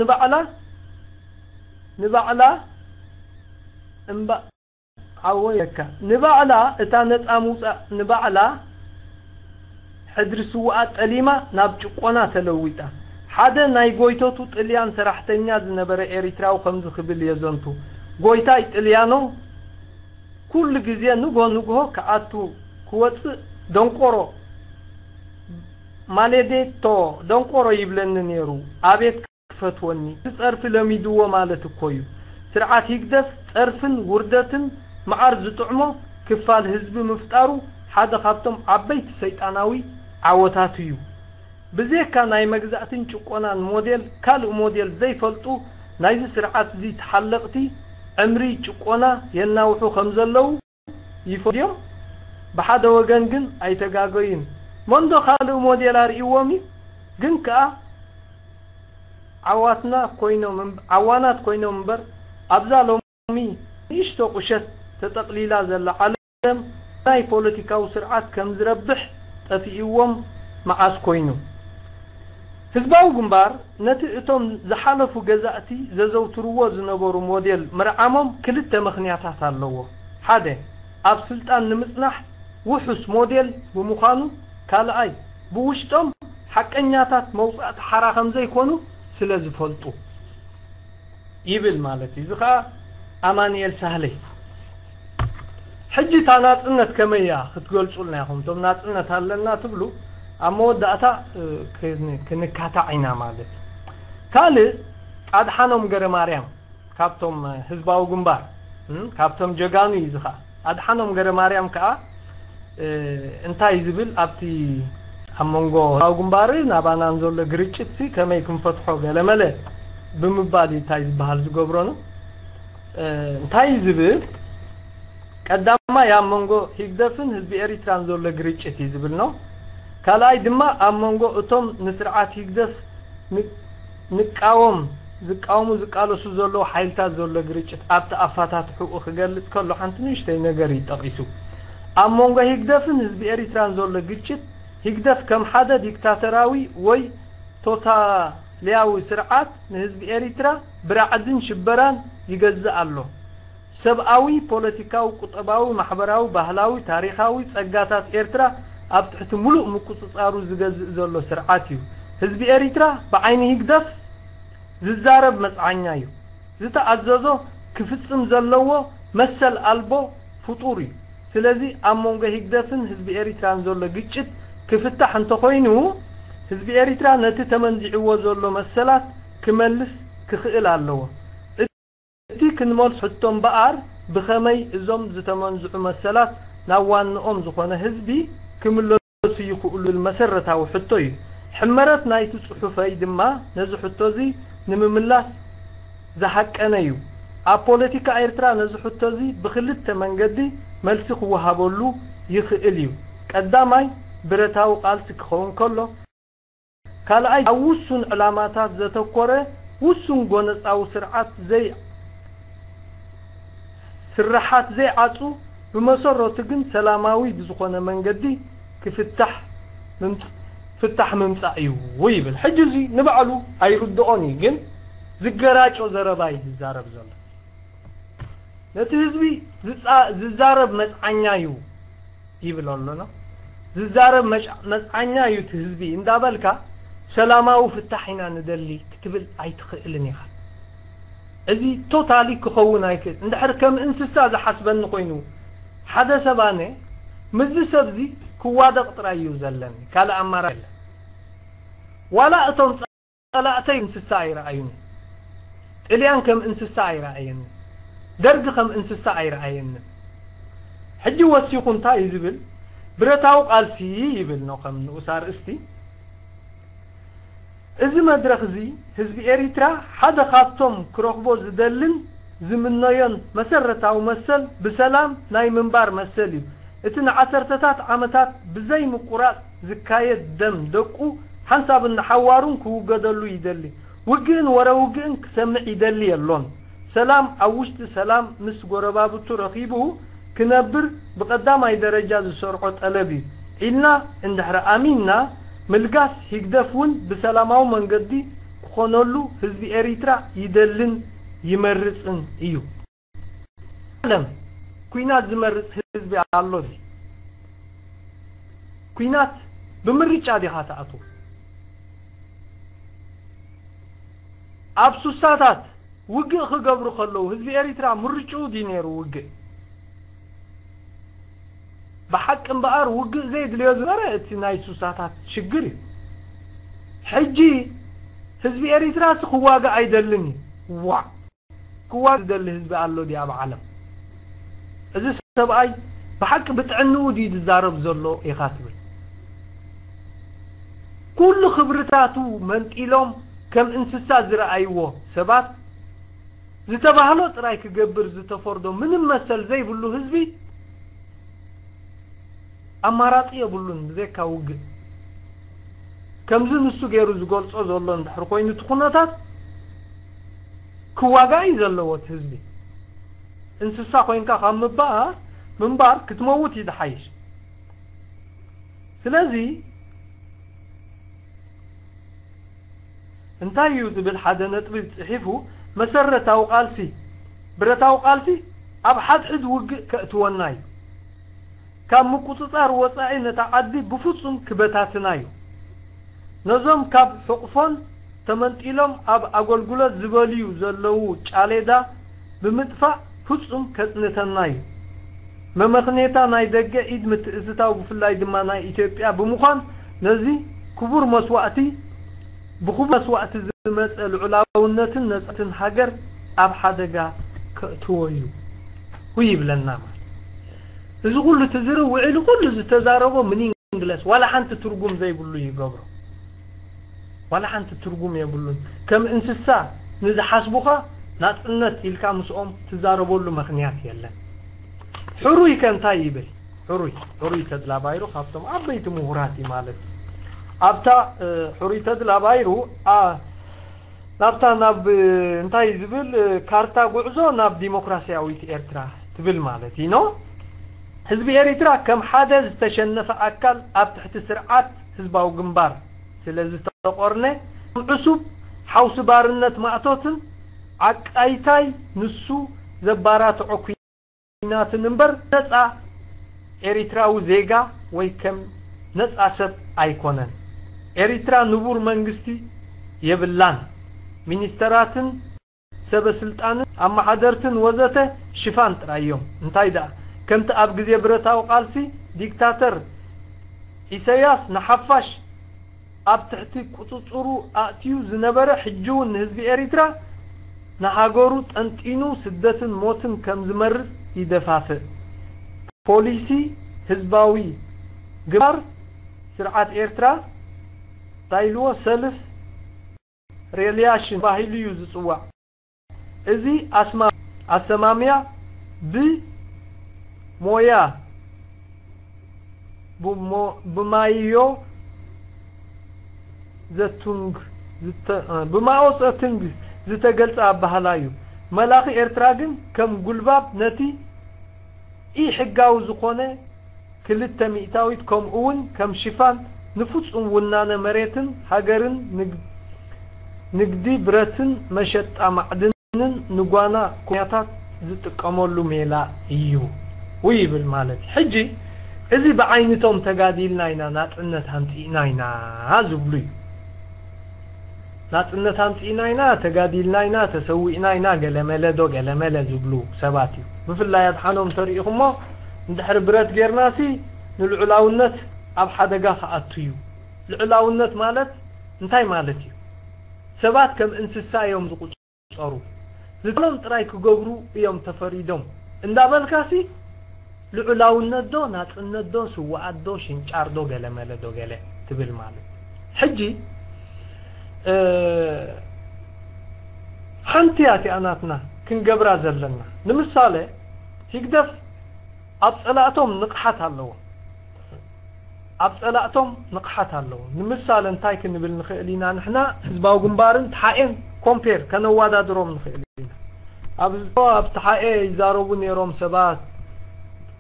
ንባዕላ እምባ ዓወየካ ንባዕላ እታ ነፃ መውፃእ ንባዕላ ሕድሪ ስዋኣ ጠሊማ ናብ ጭቆና ተለዊጣ ሓደ ናይ ጎይቶቱ ጥልያን ሰራሕተኛ ዝነበረ ኤሪትራው ከምዝ ክብል የዘንቱ ጎይታይ ጥልያኖ ኩሉ ግዜ ንጎ ከኣቱ ክወፅእ ደንቆሮ ማሌዴቶ ደንቆሮ ይብለን ነይሩ አቤት ክፈትወኒ ጸርፍ ለሚድዎ ማለት እኮ እዩ ስርዓት ይግደፍ ጸርፍን ውርደትን ማዓር ዝጥዕሞ ክፋል ህዝብ ምፍጣሩ ሓደ ካብቶም ዓበይቲ ሰይጣናዊ ዓወታት እዩ ብዘካ ናይ መግዛእትን ጭቆናን ሞዴል ካልእ ሞዴል ዘይፈልጡ ናይዚ ስርዓት እዚ ተሐለቕቲ ዕምሪ ጭቆና የናውሑ ከምዘለው ይፈድዮም በሓደ ወገን ግን ኣይተጋገይን መንዶ ካልእ ሞዴል አርእይዎም ግን ከኣ ዓዋናት ኮይኖም እምበር ኣብዛ ሎሚ ንእሽቶ ቁሸት ተጠቕሊላ ዘላ ዓለም ናይ ፖለቲካዊ ስርዓት ከም ዝረብሕ ጠፊእዎም መዓስ ኮይኑ ህዝባዊ ግንባር ነቲ እቶም ዝሓለፉ ገዛእቲ ዘዘውትርዎ ዝነበሩ ሞዴል ምርዓሞም ክልተ ምኽንያታት ኣለዎ ሓደ ኣብ ስልጣን ንምጽናሕ ውሑስ ሞዴል ብምዃኑ ካልኣይ ብውሽጦም ሓቀኛታት መውጻእቲ ሓራ ከም ዘይኮኑ ስለ ዝፈልጡ ይብል ማለት እዩ ዝኻ ኣማንኤል ሳህለይ ሕጂ ታናጽነት ከመያ ክትገልጹልና ኢኹም ቶም ናጽነት ኣለና ትብሉ ኣብ መወዳእታ ክንካታዒና ማለት ካልእ ኣድሓኖም ገረ ማርያም ካብቶም ህዝባዊ ግንባር ካብቶም ጀጋኑ እዩ ዝኻ ኣድሓኖም ገረ ማርያም ከዓ እንታይ ዝብል ኣብቲ ኣብ መንጎ ህዝባዊ ግንባር ናባናን ዘሎ ግርጭት ከመይ ክንፈትሖ ገለመለ ብምባል እንታይ ዝበሃል ዝገብሮኑ እንታይ ዝብል ቀዳማ ያ መንጎ ሂግደፍን ህዝቢ ኤሪትራን ዘሎ ግርጭት ይዝብል ነው ካልኣይ ድማ ኣብ መንጎ እቶም ንስርዓት ሂግደፍ ዝቃወሙ ዝቃለሱ ዘሎ ሓይልታት ዘሎ ግርጭት ኣብቲ ኣፋታትሑ ክገልጽ ከሎ ሓንቲ ንእሽተይ ነገር ይጠቂሱ ኣብ መንጎ ሂግደፍን ህዝቢ ኤሪትራን ዘሎ ግጭት ሂግደፍ ከም ሓደ ዲክታተራዊ ወይ ቶታሊያዊ ስርዓት ንህዝቢ ኤሪትራ ብራዕድን ሽበራን ይገዝእ ኣሎ ሰብኣዊ ፖለቲካዊ ቁጠባዊ ማሕበራዊ ባህላዊ ታሪኻዊ ጸጋታት ኤርትራ ኣብ ትሕቲ ሙሉእ ምቁጽጻሩ ዝገዝእ ዘሎ ስርዓት እዩ ህዝቢ ኤሪትራ ብዓይኒ ሂግደፍ ዝዛረብ መጽዓኛ እዩ ዝተኣዘዞ ክፍጽም ዘለዎ መሰል ኣልቦ ፍጡር እዩ ስለዚ ኣብ መንጎ ሂግደፍን ህዝቢ ኤሪትራን ዘሎ ግጭት ክፍታሕ እንተኮይኑ ህዝቢ ኤሪትራ ነቲ ተመንዚዕዎ ዘሎ መሰላት ክመልስ ክኽእል ኣለዎ እቲ ክንመልስ ሕቶም በኣር ብኸመይ እዞም ዝተመንዝዑ መሰላት ናብ ዋንኦም ዝኾነ ህዝቢ ክምለሱ ይኽእሉ መሰረታዊ ሕቶ እዩ ሕመረት ናይቲ ጽሑፈይ ድማ ነዚ ሕቶ እዚ ንምምላስ ዝሓቀነ እዩ ኣብ ፖለቲካ ኤርትራ ነዚ ሕቶ እዚ ብክልተ መንገዲ መልሲ ክወሃበሉ ይኽእል እዩ ቀዳማይ ብረታዊ ቃልሲ ክኸውን ከሎ ካልኣይ ኣብ ውሱን ዕላማታት ዘተኮረ ውሱን ጎነፃዊ ስርዓት ዘይዓፁ ብመሰረቱ ግን ሰላማዊ ብዝኾነ መንገዲ ክፍታሕ ምምጻእ እዩ ይብል ሕጂ እዚ ንባዕሉ ኣይርድኦን ግን ዝገራጮ ዘረባይ ዝዛረብ ዘሎ ነቲ ህዝቢ ዝዛረብ መጽዓኛ እዩ ይብል ኣለና ዝዛረብ መጽዓኛ እዩ እቲ ህዝቢ እንዳበልካ ሰላማዊ ፍታሕ ኢና ንደሊ ክትብል ኣይትኽእልን ኢኻ ازي توتالي كخون ايكل اندحر كم انسسا زحسبن خوينو حدا سبانه مزي سبزي كوادق طرايو زلن كالا امارا ولا اتون طلعتي انسسا يرايون اليان كم انسسا يرايين درج كم انسسا يرايين حجي وسيكون تا يزبل برتاو قالسي يبل نو كم نوسار استي إذا مدرخ زي حزب إريترا حدا خاطم كروخبو زدلن زمنايان مسرت أو مسل بسلام ناي منبار مسلي اتن عسرتات عمتات بزي مقرات زكاية دم دقو حنساب النحوارون كو قدلو يدلي وقين ورا وقين كسمع يدلي اللون سلام أوشت سلام مس قربابتو رخيبه كنبر بقدام اي درجات سرعة ألبي إلنا اندحر آميننا ملقاس هيقدفون بسلاماو منقدي خونولو حزب إريترا يدلن يمرسن إيو عالم كوينات زمرس حزب عالو دي كوينات بمريج عادي خاتعتو أبسو ساتات وقع خقبرو خلو حزب إريترا مرجعو دينيرو وقع بحق انبقار وقع زيد ليزبرا اتي نايسو ساتات شقري حجي حزب إريترا سخواقع ايدلني وا كواز دل حزب قالو دي اب عالم ازي سبعي بحق بتعنو دي تزارب زلو يخاتبل كل خبرتاتو منقيلوم كم انسسا زرأيوه سبات زتباهلو تراي كقبر زتفردو من المسل زي بلو حزبي أماراتي يبلون بزيكا وق كمزن السو غيرو زغولصو زولو اندحر كوينو تخوناتات كواغاي زلوت حزبي انسسا كوينكا خامبا منبار كتموت يدحيش سلازي انتايو زبل حدا نطبي تصحيفو مسرتاو قالسي برتاو قالسي اب حد وق كاتوناي كم مقتصار وصاي نتعدي بفصم كبتاتنايو نظام كاب حقفون تمنطيلهم اب اغلغلت زباليو زلو چاليدا بمطفا فصم كصنتنايو ممخنيتا ناي دغ ايد متئتاو بفلاي دما ناي ايثيوبيا بمخان نزي كبر مسواتي بخوب مسوات زمصل علاونتن نصتن حجر اب حدغا كتويو ويبلنا إذا كل تزرو وعلى كل تزاربه من إنجلس ولا حنت ترجم زي بقولوا يجبروا ولا حنت ترجم يقولون كم إنسسا نزح حسبوها ناس النت يلك مسؤوم تزاربوا له مخنيات يلا حروي كان طيبل حروي تدلا بايرو خافتم أبيت مهراتي مالك أبتا حروي تدلا بايرو نبتا نب انتاي زبل كارتا قعزو نب ديمقراطياوي إرترا تبل مالتي نو حزب إريترا كم حدث تشنف أكل أب تحت سرعات حزباو جنبار سلازي تقرنه عصب حوس بارنت معطوتن عقايتاي نسو زبارات عقينات نمبر نصا إريتراو زيغا وي كم نصا سب ايكونن إريترا نبور منغستي يبلان مينستراتن سب سلطان اما حضرتن وزته شفان ترايوم انتايدا كنت أب جزية برتاو قالسي ديكتاتر إسياس نحفش أب تحتي كتطورو أتيو زنبرة حجون حزب إريترا نحاقورو تنتينو سدتن موتن كم زمرز يدفافه بوليسي حزباوي قبار سرعات إريترا تايلو سلف ريلياشن باهيليو زسوا إزي أسماميا مويا بمايو زتونغ بماو زتونغ زتقلص ابهلايو ملاخي إرتراغن كم قلباب نتي اي حقاو زخونه كلتا مئتاويت كم اون كم شفان نفوصون ونانا مريتن هاجرن نقدي برتن مشط معدنن نغوانا كونياتات زتقمولو ميلا ايو ويبل مالتي حجي ازي بعينتهم تقاديلنا اينا ناصنت همصينا اينا زبلي ናጽነት አምጪና ኢና ተጋዲልና ኢና ተሰዊና ኢና ገለመለዶ ገለመለ ዝብሉ ሰባት እዩ ብፍላይ አድሓኖም ተሪኢኹሞ እንድሕር ብረት ጌርናሲ ንልዑላውነት ኣብ ሓደጋ ከኣቱ እዩ ልዑላውነት ማለት እንታይ ማለት እዩ ሰባት ከም እንስሳ እዮም ዝቁፀሩ ዝብሎም ጥራይ ክገብሩ እዮም ተፈሪዶም እንዳበልካሲ ልዑላውነት ዶ ናጽነት ዶ ስዋዓት ዶ ሽንጫር ዶ ገለመለ ዶ ገለ ትብል ማለት ሕጂ ሓንቲያት ኣናትና ክንገብራ ዘለና ንምሳሌ ህግደፍ ኣብ ጸላእቶም ንቕሓት ኣለዎ ኣብ ጸላእቶም ንቕሓት ኣለዎ ንምሳሌ እንታይ ክንብል ንኽእል ኢና ንሕና ህዝባዊ ግንባርን ተሓኤን ኮምፔር ከነዋዳድሮም ንኽእል ኢና ኣብ ተሓኤ ይዛረቡ ነይሮም ሰባት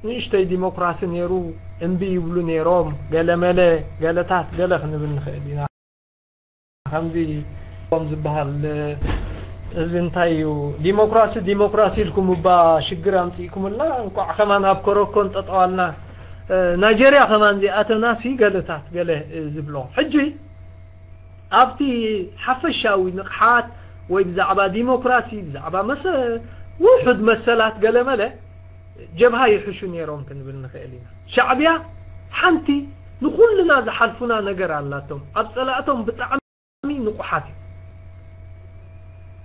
ንእሽተይ ዲሞክራሲ ነይሩ እምቢ ይብሉ ነይሮም ገለመለ ገለታት ገለ ክንብል ንኽእል ኢና ከምዚ ቆም ዝበሃል እዚ እንታይ እዩ ዲሞክራሲ ኢልኩም እባ ሽግር ኣምፂእኩምላ እንኳዕ ከማን ኣብ ኮረኮን ጠጠዋልና ናይጀርያ ከማን ዚኣተናሲ ገለታት ገለ ዝብሎ ሕጂ ኣብቲ ሓፈሻዊ ንቕሓት ወይ ብዛዕባ ዲሞክራሲ ብዛዕባ ውሑድ መሰላት ገለመለ ጀብሃ ይሕሹ ነይሮም ክንብል ንኽእል ኢና ሻዕብያ ሓንቲ ንኹልና ዝሓልፉና ነገር ኣላቶም ኣብ ጸላእቶም ብጣዕሚ ንቑሓት እዩ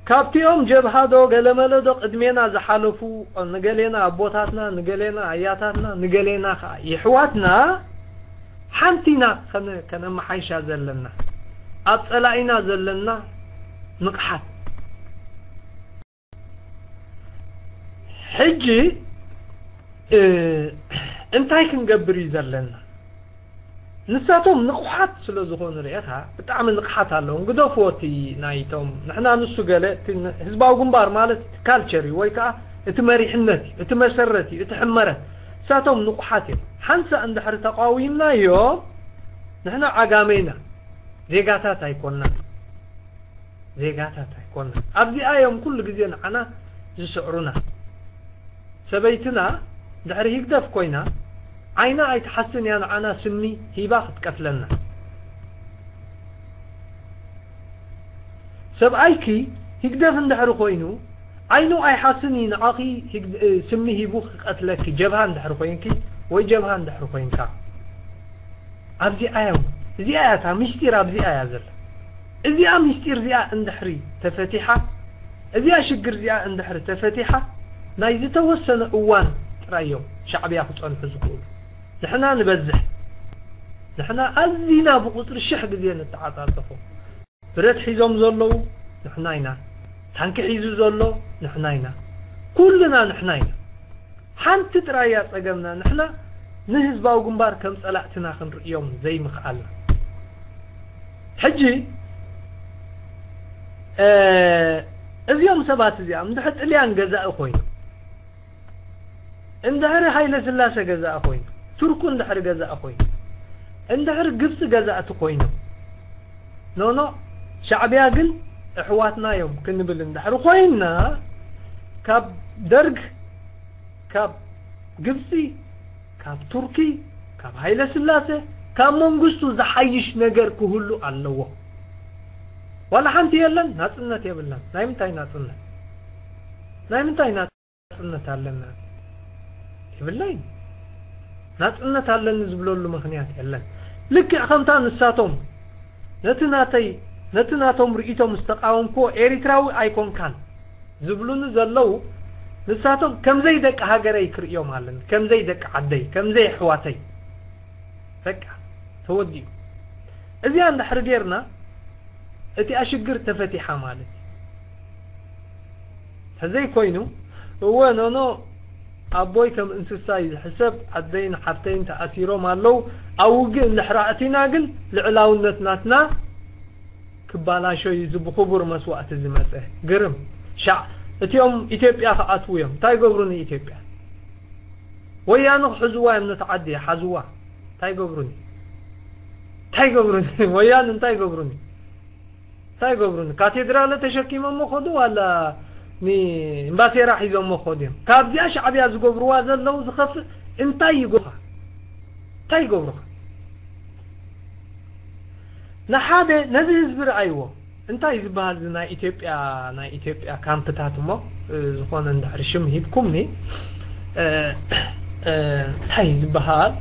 ካብቲኦም ጀብሃዶ ገለመለዶ ቅድሜና ዝሓለፉ ንገሌና ኣቦታትና ንገሌና ኣያታትና ንገሌና ይሕዋትና ሓንቲና ከነመሓይሻ ዘለና ኣብ ጸላኢና ዘለና ንቕሓት ሕጂ እንታይ ክንገብር እዩ ዘለና ንሳቶም ንቑሓት ስለ ዝኾኑ ርኢኻ ብጣዕሚ ንቕሓት ኣለዎም ግደፍዎቲ ናይቶም ንሕና ንሱ ገለ ህዝባዊ ግንባር ማለት ካልቸር እዩ ወይ ከዓ እቲ መሪሕነት እዩ እቲ መሰረት እዩ እቲ ሕመረት ንሳቶም ንቑሓት እዮም ሓንሳ እንድሕሪ ተቃዊምናዮም ንሕና ዓጋመይና ዜጋታት ኣይኮንና ኣብዚኣ እዮም ኩሉ ግዜ ንዓና ዝስዕሩና ሰበይትና ድሕሪ ህግደፍ ኮይና ዓይና ኣይተሓስን ያ ንዓና ስኒ ሂባ ክትቀትለና ሰብኣይኪ ህግደፍ እንድሕሪ ኮይኑ ዓይኑ ኣይሓስን ንዓኺ ስኒ ሂቡ ክቀትለኪ ጀብሃ እንድሕሪ ኮይንኪ ወይ ጀብሃ እንድሕሪ ኮይንካ ኣብዚኣ እዮም እዚኣ እታ ምስጢር ኣብዚኣ እያ ዘላ እዚኣ ምስጢር እዚኣ እንድሕሪ ተፈቲሓ እዚኣ ሽግር እዚኣ እንድሕሪ ተፈቲሓ ናይ ዝተወሰነ እዋን ጥራዮም ሻዕብያ ክጸንሑ ዝኽእሉ ንሕና ንበዝሕ ንሕና ኣዝና ብቁፅሪ 1000 ግዜ ንተዓጻጸፉ ብረት ሒዞም ዘለዉ ንሕና ኢና ታንኪ ሒዙ ዘሎ ንሕና ኢና ኩልና ንሕና ኢና ሓንቲ ጥራያ ጸገምና ንሕና ንህዝባዊ ግንባር ከም ጸላእትና ክንርእዮም ዘይምኽኣልና ሕጂ እዚኦም ሰባት እዚኦም እንድሕር ጥልያን ገዛኢ ኮይኑ እንድሕር ሃይለ ስላሴ ገዛኢ ኮይኑ ቱርኩ እንድሕር ገዛኢ ኮይኑ እንድሕር ግብጽ ገዛእቲ ኮይኖም ኖ ሻዕብያ ግን እሕዋትና እዮም ክንብል እንድሕር ኮይና ካብ ደርግ ካብ ግብጽ ካብ ቱርኪ ካብ ሃይለ ስላሴ ካብ መንግስቱ ዝሓይሽ ነገር ክህሉ ኣለዎ ወላ ሓንቲ የለን ናጽነት የብለን ናይ ምንታይ ናጽነት ኣለና ይብለይ ናጽነት ኣለኒ ዝብለሉ ምኽንያት የለን ልክዕ ከምታ ንሳቶም ነቲ ናቶም ርእይቶም ዝተቃወምክዎ ኤሪትራዊ ኣይኮንካን ዝብሉኒ ዘለው ንሳቶም ከምዘይ ደቂ ሃገረይ ክርእዮም ኣለኒ ከምዘይ ደቂ ዓደይ ከምዘይ ኣሕዋተይ በቃ ተወዲኡ እዚኣ እንድሕር ጌርና እቲ ኣሽግር ተፈቲሓ ማለት ተዘይ ኮይኑ እወ ኖ ኣቦይ ከም እንስሳ ይዝሕሰብ ዓደይን ሓፍተይን ተኣሲሮም ኣለው ኣብ ውግእ እንድሕራእቲና ግን ልዕላውነት ናትና ክባላሾ እዩ ብኽቡር መስዋእቲ ዝመፀ ግርም እቲኦም ኢትዮጵያ ከኣትው እዮም እንታይ ገብሩኒ ኢትዮጵያ ወያነ ክሕዝዋ እዮም ነቲ ዓዲ ሓዝዋ እንታይ ገብሩኒ ወያነ እንታይ ገብሩኒ ካቴድራል ተሸኪሞም ኸዱ ዋላ እምባሴራ ሒዞም ኸዱ እዮም ካብዚኣ ሻዕብያ ዝገብርዋ ዘለው ዝኸፍእ እንታይ ይገብሩኻ ንሓደ ነዚ ህዝቢ ረኣይዎ انتا يزبهال زنا إثيوبيا كامبتات مو زخون اندحر شم هيبكمني انتا يزبهال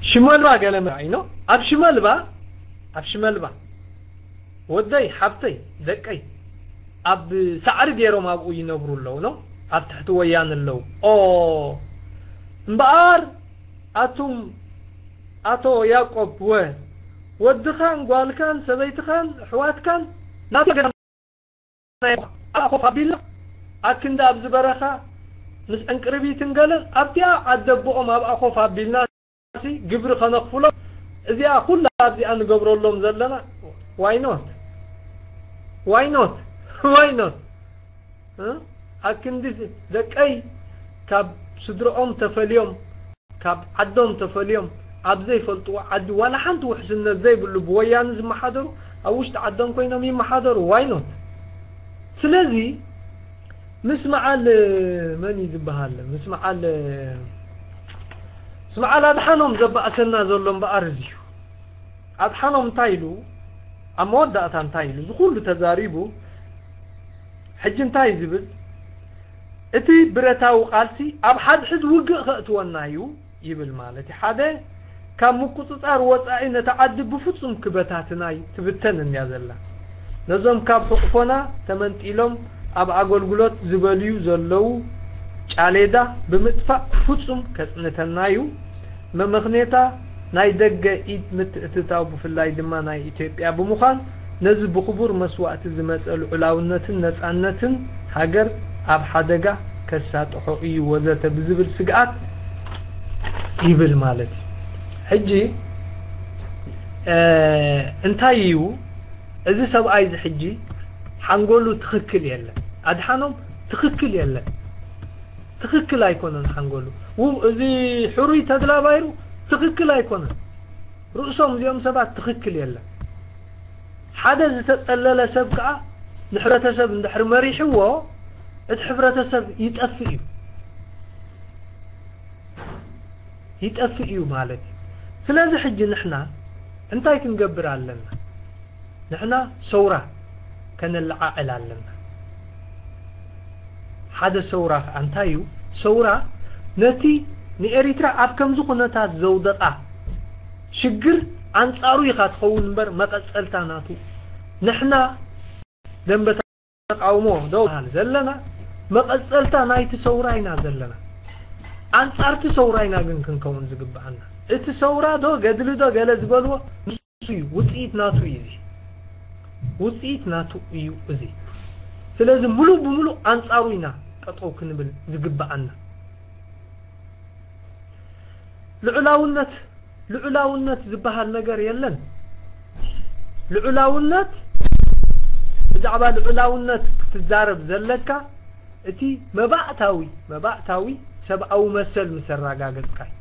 شمال با قال معينو اب شمال با ودي حبتي دقي اب سعر غيرو ما ابو ينبرو لو نو اب تحت ويان لو مبار اتو يعقوب ودخان قالكان سبيتخان حواتكان لا تقدر اخو قبيله اكن داب زبرخه مس انقربي تنقلن ابتيا عدبقهم اب اخو قبيلنا سي قبر خنقفلو ازيا كلها ابزي ان قبرولهم زلنا why not ها اكن دي دقي كاب صدرهم تفليهم كاب عدهم تفليهم ابزي فلطوا عد ولا حنت وحسن زي بالبويان زم حضروا اوش تعدون كوينهم يمحضروا why not سلازي مسمع من يزبهال مسمع اسمع على دحانهم زبأسنا زلهم بأرزيو أدحانهم تايلو أمودة تايلو زخول تزاريبو حجن تاي زبل اتي برتاو قالسي اب حد وقع خأتوانايو يبل مالتي حدا كان مقصصار وصاي نتعدي بفصم كبتاتناي تبتنن يازلا نزوم كاب حقفنا تمنطيلهم اب اغلغلوت زبليو زلو ጫሌዳ በመጥፋት ፍጹም ከጽነተናዩ መመኽኔታ ናይ ደገ ኢድ ምትእትታው ብፍላይ ድማ ናይ ኢትዮጵያ በመዃን ነዚ ብኽቡር መስዋዕት ዝመጸሉ ዕላውነትን ነጻነትን ሃገር ኣብ ሓደጋ ከሳጥሖ እዩ ወዘተ ብዝብል ስግኣት ይብል ማለት ሕጂ እንታይ እዩ እዚ ሰብኣይ ዚ ሕጂ ሓንጎሉ ትኽክል የለን ኣድሓኖም ትኽክል የለን تخكل ايكونن حنقولو وزي حري تدلابايرو تخكل ايكونن رؤسهم زيهم سبات تخكل يلا حدث تتسلل سبقع نحرتسب ندحر مريحو اتحبرتسب يتأفئيو مالتي سلازي حج نحنا انتاي كنقبر علنا نحنا صورة كان العائل علنا هذا صورة أنتايو صورة نتي نإريترا أبكم زخنتات زودقة شجر أنصارو يخات خون بر مقصلتاناتو نحنا دم بتقاومو دو زلنا مقصلتا نايت صورينا زلنا أنصارت صورينا جن كنكون زقبعنا إت صورة دو قدلو دو جلز بلو نسوي وصيت ناتو يو إزي سلازم ملو بملو أنصاروينا قطعو كنبل زقبعنا لعلاونت زبها النقر يلن لعلاونت زعبا لعلاونت تزارب زلكا اتي مباعتاوي سبعو مسل مسراقا قزقاي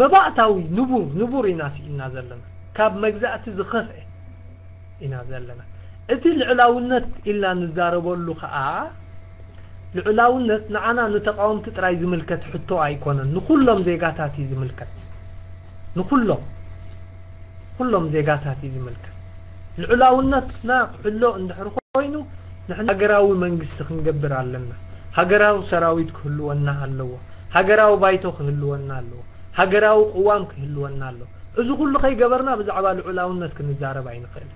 مباعتاوي نبور يناسي إنا زلنا كاب مجزأت زخفع إنا زلنا اتي العلاونت إلا نزاربولو خاء العلاونت نعنا نتقاوم تتراي زملكت حتو ايكونا نخلهم زيقاتاتي زملكت كلهم زيقاتاتي زملكت العلاونت ناقحلو اندحر خوينو نحن هقراوي منقست خنقبر علنا هقراو سراويت كهلونا هلو هقراو بايتو كهلونا هلو هقراو قوام كهلونا هلو ازو كل خي قبرنا بزعبا العلاونت كنزارب عين خيل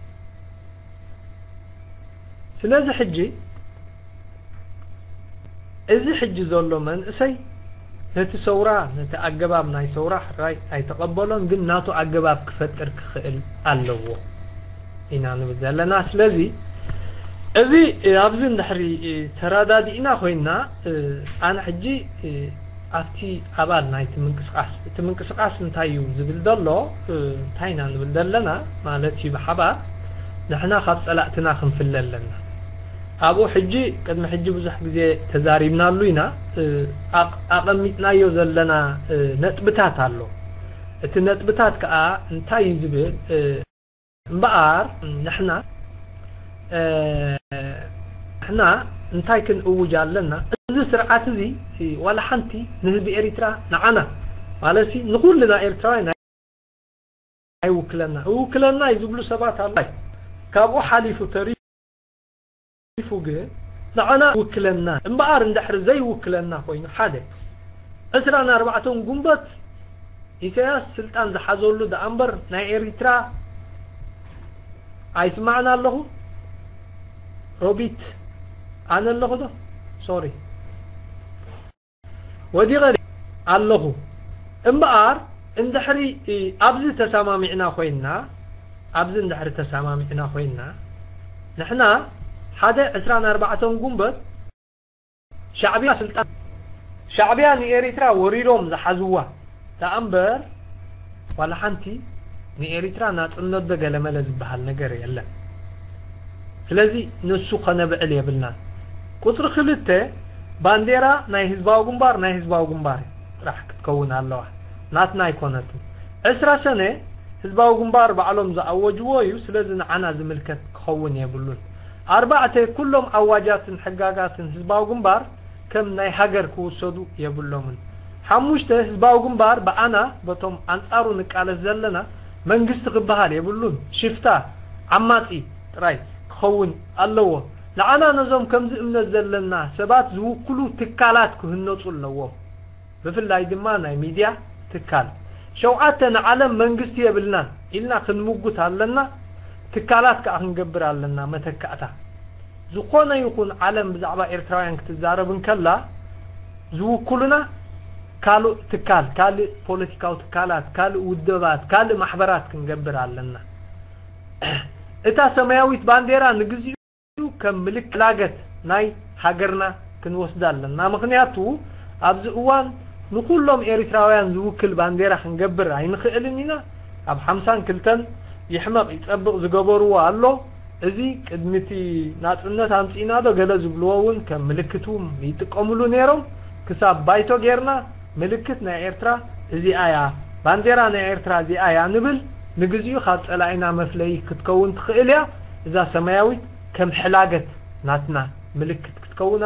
سلازي حجي ازي حجي زولو من اسي نتي سورا نتي اقباب ناي سورا راي اي تقبلون قل ناتو اقباب كفتر كخيل اللو انا نبدالنا سلازي ازي ابزي ندحري ترادادي انا خوينا انا حجي افتي ابال ناي تمنقسقاس نتايو زبل دلو تاينا نبدالنا مالتي بحبا نحنا خاط صلاتنا خنفللنا ابو حجي قد ما حجي بزح غزي تزاريبنا لوينا اقميتنا يوزلنا نطبتات አለው እቲ ነጥብታት ከአ እንታይ ይዝብል እምባር نحنا እንታይ ክንእውጅ ኣለና እዚ ስርዓት እዚ ወላ ሓንቲ ንህዝቢ ኤርትራ ንዓና ማለሲ ንኩልና ኤርትራውያን አይውክለና ይዝብሉ ሰባት አላይ كابو حليف تريفو جه نعنا وكلنا امبار ندحر زي وكلنا خوين حدا اسرانا 4 قنبت إسياس سلطان زحزولو دا أمبر ناي إريترا أيسمعنا الله روبيت أنا الله ده سوري ودي غير الله امبار اندحري أبز تسامعنا خوينا أبز اندحر تسامعنا خوينا نحنا حدا اسرانا 4 قنبت شعبيا سلطان شعبيا ني إريترا وريروم زحزوا تأمبر ولا حنتي ني إريترا ناصنت دغلمله زبحال ነገር የለም ስለዚህ ንሱ ከነበዕል የብልና ቁጥር ክልተ ባንዴራ ናይ ህዝባው ግንባር راح ክትከውን ኣለዋ ናትና ይኮነት እስራ ሰነ ህዝባው ግንባር በዓሎም ዘአወጅዎ እዩ ስለዚህ ንዓና ዝምልከት ክኸውን የብሉን አርባዕተ ኩሎም አዋጃትን ሕጋጋትን ህዝባው ግንባር ከም ናይ ሃገር ክውሰዱ የብሎምን حموشته ህዝባው ግንባር በአና በቶም አንጻሩ ንቃለስ ዘለና መንግስት ክበሃል የብሉን ሽፍታ ዓማጺ ጥራይ ክኸውን ኣለዎ ለዓና ነዞም ከምዚ እምነት ዘለና ሰባት ዝውክሉ ትካላት ክህነጹ ኣለዎም ብፍላይ ድማ ናይ ሚድያ ትካል ሸውዓተ ንዓለም መንግስት የብልና ኢልና ክንምጉት ኣለና ትካላት ከዓ ክንገብር ኣለና መተካእታ ዝኾነ ይኹን ዓለም ብዛዕባ ኤርትራውያን ክትዛረብን ከላ ዝውክሉና كالو تكال كال بوليتيكاو تكالات كال ودبات كال محبرات كنجبر علنا اتا سماويت بانديرا نغزيو كم ملك لاغت ناي هاجرنا كنوسدالنا مخنياتو ابز اوان نكلهم اريتراويان زوكل بانديرا كنجبر اينخئلنينا اب 50 كلتن يحمق يصبق زغبروا الله ازي قدمتي ناصنت امصينا دو ገለ ዝብልዎውን ከም ምልክቱም ይጥቀምሉ ነይሮም ክሳብ ባይቶ ጌርና ملكت نا إيرترا زي آيا بانديرا نا إيرترا زي آيا نبل نجزيو خاط سلاينا مفلي كتكون تخيليا إذا سماوي كم حلاقت ناتنا ملكت كتكون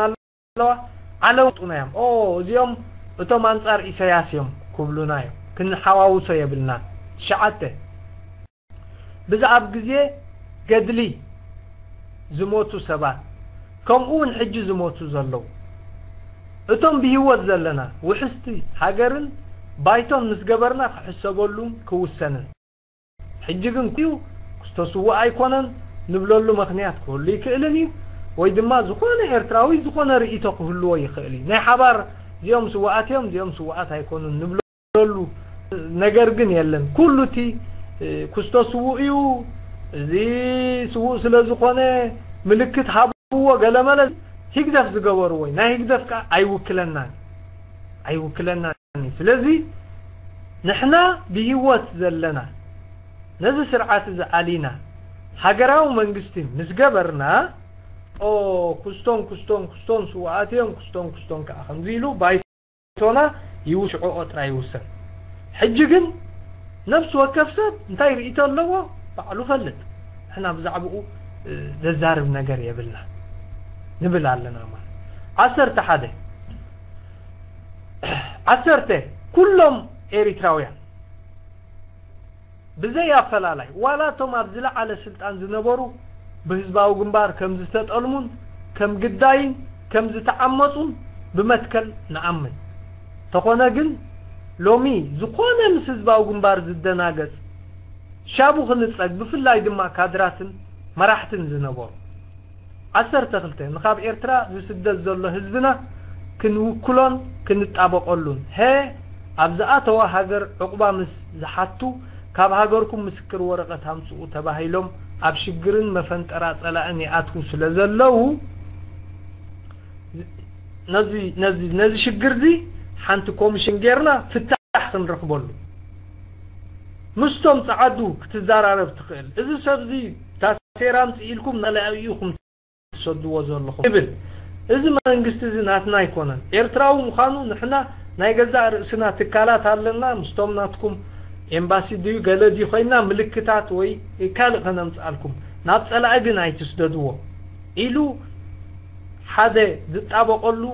على وطنا يوم زيوم اتوم انصار إسياس يوم كبلونا يوم كن حواوسو يبلنا شعاته بزعب جزيه قدلي زموتو سبات كم اون حج زموتو زلو اتوم بهوت زلنا وحستي هاجرن بايتون مسجبرنا حسبولهم كوسنن حجكن كيو كستسوا ايكونن نبلولو مخنيات كلي كلني ويدما زخونه ارتراوي زخونه رئيتو كلو يخلي ناي حبار زيوم سوااتيوم زيوم سواات هيكونن نبلولو ነገር ግን የለን ኩሉቲ كستسوا ايو زي سو ስለዝኾነ ምልክት ሀብዎ ገለመለ هيقدف زقور وين نا هيقدف كا أيوكلنا سلازي نحنا بهوت زلنا نزي سرعات زعالينا هاقراو منقستين مسقبرنا كستون سواتيهم كستون كأخنزيلو بايتونا يوشعو أطرا يوسن حجقن نفس وكفسات انتاي رئيتو اللوه بعلو فلت احنا بزعبقو دزارب نقر يبلنا نبل علنا ما عسرته كلهم إريتراويان بزي أفلالاي ولا توم أبزلا على سلطان زنبورو بهزباو جنبار كم زتات ألمون كم قداين كم زتعمصون بمتكل نعمل تقونا جن لومي زقونا مس هزباو جنبار زدناقص شابو خنصق بفلاي دما كادراتن مراحتن زنبورو 10 تخلته نخاب إيرترا زي سدد زلو هزبنا كنوكلون كنتطابقلون هي ابزاتوا هاجر عقبا مس زحاتو كاب هاجركم مسكر ورقه همصو تباهيلهم ابشغرن مفنطرا صلااني اتو سلازلو نزي شغرزي حنت كوميشن غيرنا فتح نركبلو مستم صعدو كتزارارب تخيل اذا سبزي تاسيرام صيلكم نلايوكم سدوا زلخو ابن اذا منغست زناتنا يكونن ኤርትራው مخانو نحنا ናይ ገዛ ርእስና ትካላት ኣለና ምስተምናትኩም ኤምባሲ ዲዩ ገለዲ ኮይና ምልክታት ወይ ካልእ ከነምጻልኩም ናብ ጸላእ ግን ኣይትስደድዎ ኢሉ ሓደ ዝጣበቀሉ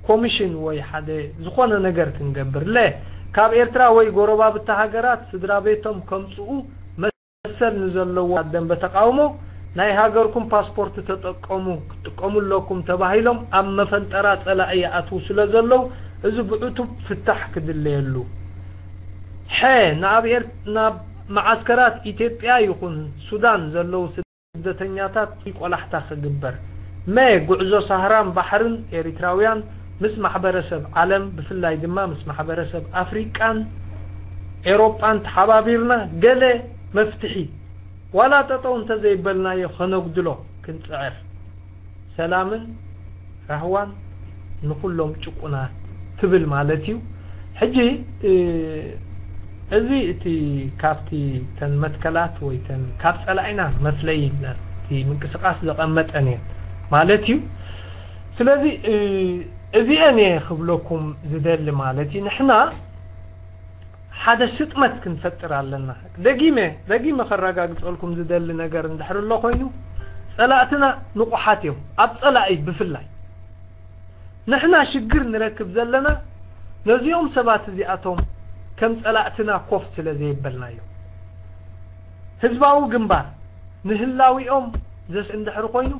ኮሚሽን ወይ ሓደ ዝኾነ ነገር ክንገብር ለ ካብ ኤርትራ ወይ ጎረባብታ ሃገራት ስድራ ቤቶም ከምጽኡ መሰል ንዘለዎ ደንበ ተቃውሞ ናይ ሃገርኩም ፓስፖርት ተጠቀሙ ለኩም ተባሂሎም ኣብ መፈንጠራት ጸላእያ ኣትው ስለ ዘለው እዚ ብዕቱብ ፍታሕ ክድለየሉ ናብ معسكرات ኢትዮጵያ ይኹን ሱዳን ዘለው ስደተኛታት ይቆላሕታ ክግበር ما ጉዕዞ ሳህራን ባሕርን ኤሪትራውያን ምስ ማሕበረሰብ ዓለም ብፍላይ ድማ ምስ ማሕበረሰብ ኣፍሪቃን ኤውሮጳን ተሓባቢርና ገለ መፍትሒ ወላ ተጠው እንተዘይበልናዮ خنقድሎ ክንጽዕር ሰላምን ራህዋን ንኩሎም ጭቁና ትብል ማለት እዩ ሕጂ እዚ እቲ ካብቲ ተን መትከላት ወይ ተን ካብ ጸላኢና መፍለይ እቲ ምንቅስቃስ ዘቐመጠን ማለት እዩ ስለዚ እዚ እኔ ክብለኩም ዝደሊ ማለት እዩ ንሕና ሓደ ስጥመት ክንፈጥር ኣለና ደጊመ ከረጋግጸልኩም ዝደሊ ነገር እንድሕርሎ ኮይኑ ጸላእትና ንቑሓት እዮም ኣብ ጸላኢ ብፍላይ ንሕና ሽግር ንረክብ ዘለና ነዚኦም ሰባት እዚኣቶም كم ጸላእትና ኮፍ ስለ ዘይበልናዮ ህዝባዊ ግንባር ንህላዊኦም ዘስ እንድሕር ኮይኑ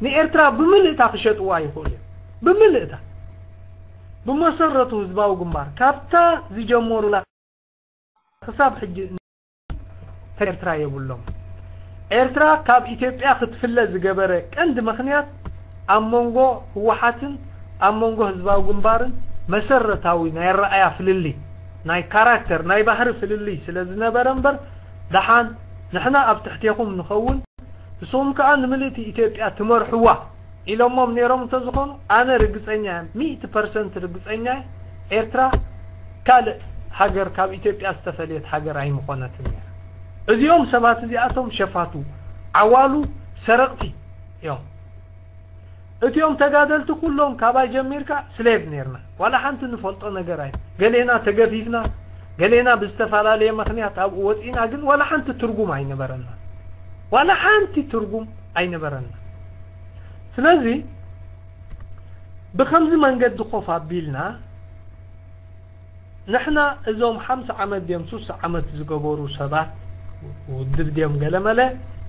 ንኤርትራ ብምልእታ ክሸጥዋ ይኽእሉ ብምልእታ ብመሰረቱ ህዝባዊ ግንባር ካብታ ዝጀመሩላ حساب حج ኤርትራ የብሎም ኤርትራ ካብ ኢትዮጵያ ክትፍለ ዝገበረ ቀንድ ምኽንያት ኣሞንጎ ህወሓትን ኣሞንጎ ህዝባዊ ግንባርን መሰረታዊ ናይ ረኣያ ፍልሊ ናይ ካራክተር ናይ ባህሪ ፍልሊ ስለ ዝነበረ እምበር ደሓን ንሕና ኣብ ትሕቲኹም ንኸውን እሶም ከዓ ንምልእቲ ኢትዮጵያ ትመርሕዋ ኢሎሞም ነይሮም ተዝኾኑ ኣነ ርግፀኛ 100% ርግፀኛ ኤርትራ ካልእ ሃገር ካብ ኢትዮጵያ ዝተፈልየት ሃገር ኣይምኾነትን ነይራ እዚኦም ሰባት እዚኣቶም ሸፋቱ ዓዋሉ ሰረቕቲ እዮም እቲኦም ተጋደልቲ ኩሎም ካባይ ጀሚርካ ስሌቭ ነርና ወላ ሓንቲ ንፈልጦ ነገር ኣይ ገሌና ተገፊፍና ገሌና ብዝተፈላለየ ምኽንያት ኣብ ወፂና ግን ወላ ሓንቲ ትርጉም ኣይነበረና ወላ ሓንቲ ትርጉም ኣይነበረና ስለዚ ብኸምዚ መንገዲ ኮፍ ኣቢልና ንሕና እዞም 50 ዓመት ድዮም 60 ዓመት ዝገበሩ ሰባት ውድብ ድዮም ገለመለ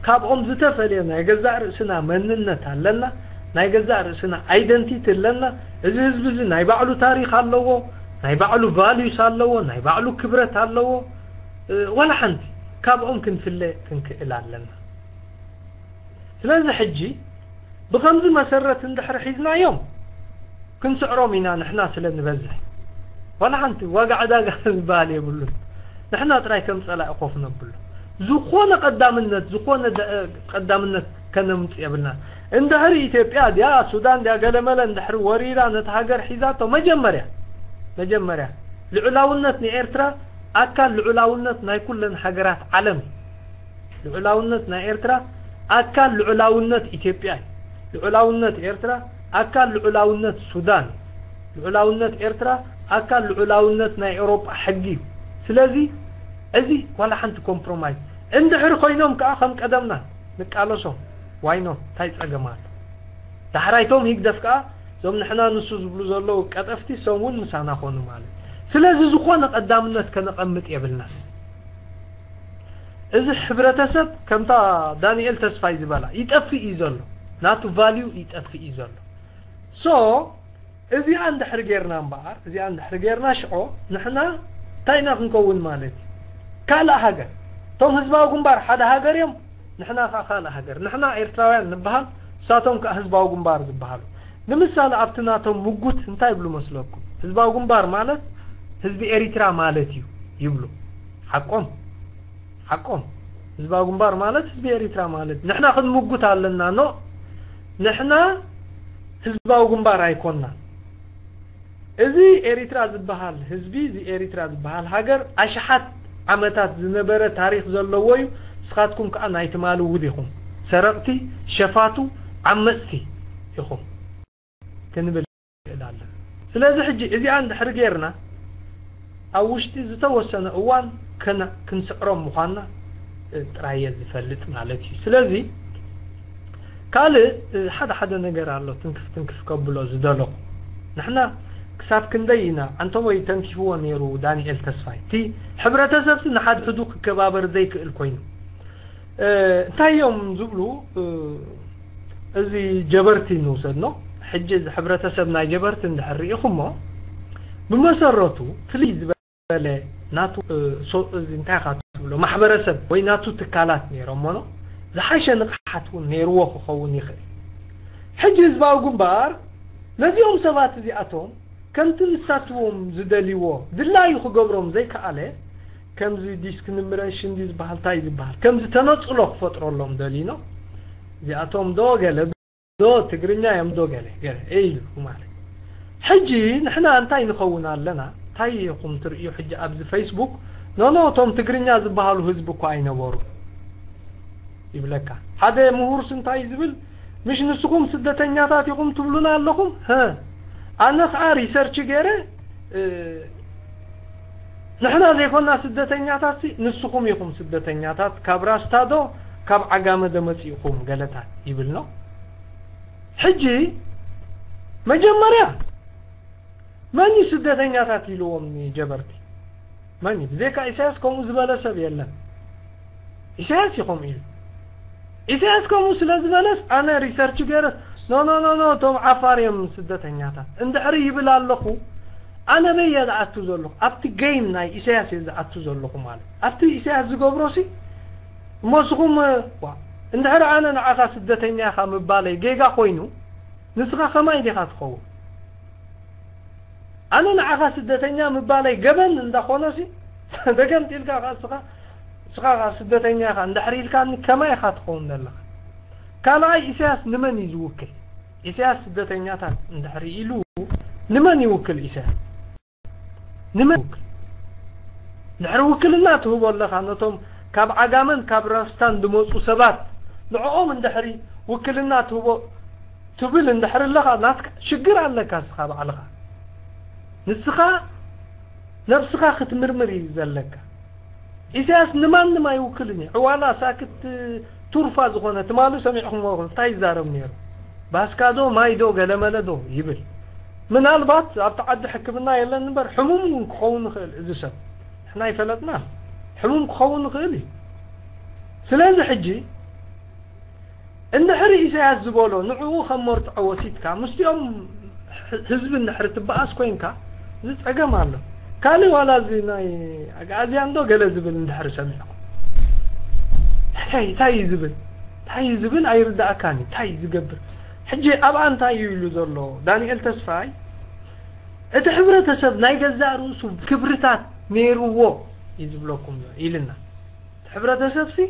ካብኦም ዝተፈልየ ናይ ገዛእ ርእስና መንነት ኣለና ናይ ገዛእ ርእስና አይደንቲቲ ኣለና እዚ ህዝብ እዚ ናይ ባዕሉ ታሪኽ ኣለዎ ናይ ባዕሉ ቫልዩስ ኣለዎ ናይ ባዕሉ ክብረት ኣለዎ ወላ ሓንቲ ካብኦም ክንፍለ ክንክእል ኣለና ስለዚ ሕጂ ብኸምዚ መሰረት እንድሕር ሒዝናዮም ክንስዕሮም ኢና ንሕና ስለ ንበዝሕ ወላ ሓንቲ ወጋዕ ዳጋ ዝባል የብሉ ንሕና ጥራይ ከም ጸላኢ ኮፍ ነብሉ ዝኾነ ቀዳምነት ከነምጽ የብልና እንድሕር ኢትዮጵያ ዲያ ሱዳን ዲያ ገለመለ እንድሕር ወሪራ ነታ ሃገር ሒዛቶ መጀመርያ ልዑላውነት ንኤርትራ ኣካል ልዑላውነት ናይ ኩለን ሃገራት ዓለም ልዑላውነት ናይ ኤርትራ ኣካል ልዑላውነት ኢትዮጵያ ልዑላውነት ኤርትራ ኣካል ልዑላውነት ሱዳን ልዑላውነት ኤርትራ ኣካል ልዑላውነት ናይ ኤውሮጳ ሕጊ ስለዚ እዚ ወላ ሓንቲ ኮምፕሮማይዝ እንድሕር ኮይኖም ከዓ ከም ቀደምና ንቃለሶም ዋይኖ ታይ ጸገማል ዳሕራይቶም ይግደፍ ከዓ ዞም ንሕና ንሱ ዝብሉ ዘለው ቀጠፍቲ ሰሙን ምሳና ኾኑ ማለት ስለዚ ዝኾነ ቀዳምነት ከነቐምጥ የብልና እዚ ሕብረተሰብ ከምታ ዳንኤል ተስፋይ ዝበላ ይጠፍእ እዩ ዘሎ ናቱ ቫልዩ ይጠፍእ እዩ ዘሎ ሶ እዚ እንድሕር ጌርና እምበኣር እዚ እንድሕር ጌርና ሽዖ ንሕና ታይና ክንከውን ማለት ካልእ ሃገር ቶም ህዝባዊ ግንባር ሓደ ሃገር እዮም ንሕና ከዓ ካልእ ሃገር ንሕና ኤርትራውያን ንበሃል ሳቶም ከዓ ህዝባዊ ግንባር ዝበሃሉ ንምሳሌ ኣብቲ ናቶም ሙጉት እንታይ ይብሉ መስለኩም ህዝባዊ ግንባር ማለት ህዝቢ ኤሪትራ ማለት እዩ ይብሉ ሓቆም ህዝባዊ ግንባር ማለት ህዝቢ ኤሪትራ ማለት ንሕና ክንሙጉት ኣለና ኖ ንሕና ህዝባዊ ግንባር ኣይኮንና እዚ ኤሪትራ ዝበሃል ህዝቢ እዚ ኤሪትራ ዝበሃል ሃገር ኣሽሓት ዓመታት ዝነበረ ታሪኽ ዘለዎ እዩ ስኻትኩም ከዓ ናይ ትማሉ ውድ ኢኹም ሰረቕቲ ሸፋቱ ዓመፅቲ ኢኹም ክንብል ይላለን ስለዚ ሕጂ እዚ እንድሕር ጌርና ኣብ ውሽጢ ዝተወሰነ እዋን ክንስዕሮም ምዃንና ጥራየ ዝፈልጥ ማለት እዩ ስለዚ ካልእ ሓደ ነገር ኣሎ ትንክፍ ከብሎ ዝደሎ ንሕና ክሳብ ክንደይና አንቶም ወይ ተንኪፍዎ ነይሩ ዳንኤል ተስፋይ እቲ ሕብረተሰብቲ ንሓድ ሕዱ ክከባበር ዘይክእል ኮይኑ تايوم زبلو ازي جبرتي نوصدنا حجز حبرة سبنا جبرت ندحري خمو بمسرته فليز بلا ناتو سو ازي انتاخات بلو محبرسب وي ناتو تكالات نيرمونو زحاشا نقحاتو نيرو خون يخل حجز باو قنبار نزيهم سبات زي اتوم كم تنساتوهم زدليوو دلايو خو قبرهم زي كالي كم زي ديسك نمرشن ديز بحال تايز بحال كم زي تنطلو فطرو لهم دلينو زي اتوم دو قال دو تقرنيا يم دو قال ايلو مالك حجي نحنا انتاي نخونا لنا تاي يقوم ترئيو حجي ابز فيسبوك نو توم تقرنيا زبحالو هزبكو اينا بورو يبلكا هذا مهور سنتاي زبل مش نسكم سدتنياتات يقوم تبلونا لكم ها انا خا ريسيرش غيره نحنا زي كنا سدتنياتات نسكم يقوم سدتنياتات كابراستادو كاب عقامه دمت يقوم غلطات يبلنا حجي مجمريا ماني سدتنياتات يلوم جبرتي ماني زيكا اساس كوم زباله سب يلا اساس يقوم يل اساس كوم سلازبالس انا ريسيرش غيره نو توم عفاريم سدتنياتات اندعري يبلا لخو انا بيا دعتو زلخ ابتي جيم ناي اساس يزعتو زلخو مال ابتي اساس زغبروسي مسخوم وا اندعر انا نعقا سدتنيا خا مبالي جيغا خوينو نسخا خما يدي خاتخو انا نعقا سدتنيا مبالي جبن اندخونسي دغم تلكا خاصخا سخا سدتنيا خا اندحري لكان كما يخاتخو ندلخ كان اي اساس نمن يزوكل اساس سدتنيا تا اندحري يلو نمن يوكل اساس نمن يوكل نحر وكلنا تهو والله خانتهم كاب عقامن كاب راستان دموصو سبات نعوم اندحري وكلنا تهو تبل اندحر لها ناتك شجر عليك اسخا بعلها نسخا نفسخا ختمرمري زلك اساس نمان ما يوكلني حوالا ساكت تورفا زغونه تمالو سمعهم تاي زارم نيرو باسكادو مايدو غلملدو يبل من البات ابتعد حكمنا يلا نبر حموم كخون خيل ازسب احنا يفلتنا حموم كخون خيلي سلازي حجي ان حري اساس زبولو نعو خمرت عوسيتكا مستيوم حزب النحر تبقاس كوينكا زي صقم الله كالي ولا زي ناي اغازي اندو غلا زبل النحر سمعكم تاي زبل ايردا اكاني تاي زغبر حجي ابان تاي يلو زلو دانيال تسفاي ات حبرتسب ناي غزا روسو كبرتات نيروو يزبلكم يلنا حبرتسب سي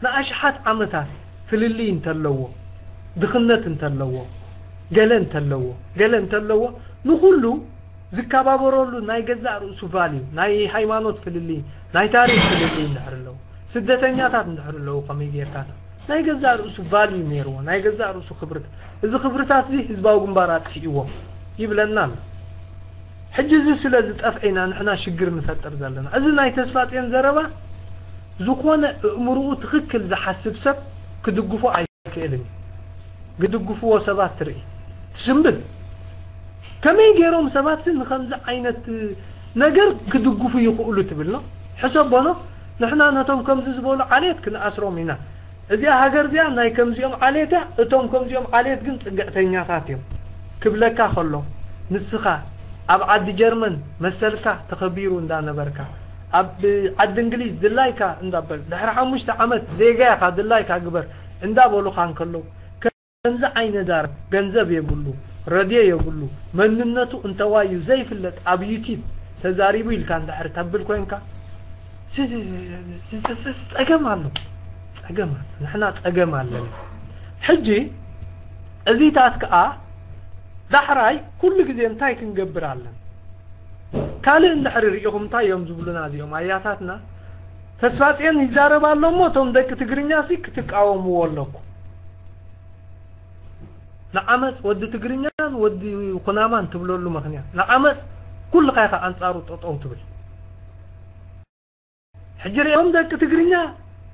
ناشحات عمتات فللين تلوو دخنت تلوو قالن تلوو نقولو زكابابرولو ناي غزا روسو فاليو ناي هايمانوت فللين ناي تاريخ فللين نحرلو سدتنياتات نحرلو قميغيرتات ناي غزا روسو فاليو نيرو ناي غزا روسو خبرت اذا خبرتات زي حزباو غنبارات خيو يبلنا حجز سلاز طفعنا نحنا شجر نفطر زلنا اذا ناي تسفاطين زربا زكونه امرؤ تخكل زحسب سب كدغفو ايكلم كدغفو سبات تري تسمبل كمي غيروم سبات سن خمس عينت نجر كدغفو يقولوا تبلنا حسبنا نحنا نتوم كم زبول عليت كنا اسروم هنا ازيا هاجر ديا ناي كم زيوم عليتا اتوم كم زيوم عليت كن صقعتنياتاتيم كبلكا خلو نسخا اب عد جرمن مسلكا تخبيرو اندا نبركا اب عد انجليز دلايكا اندابل دحر 5 عمت زيغا خا دلايكا غبر اندا بولو خان كلو كنز عين دار ገንዘብ يبلو رديه يبلو مننتو انت وايو زي فلت اب يوتيوب تزاريبو يلكان دحر تبل كوينكا اجمعنا نحنا اجمعنا حجي ازيتات كا دحراي كل غزي انتاي كنغبرالن كالي اندحر ريقهم تاي يوم زبلنا زيوم اياتاتنا تسفاطين يزاربالو موتوم دك تግርኛ ሲክ تقاوم ወለኩ نعمس ود تግርኛን ود خنامان تبلولو مخنيا نعمس كل خايخه انصارو ططو تبل حجر يوم دك تግርኛ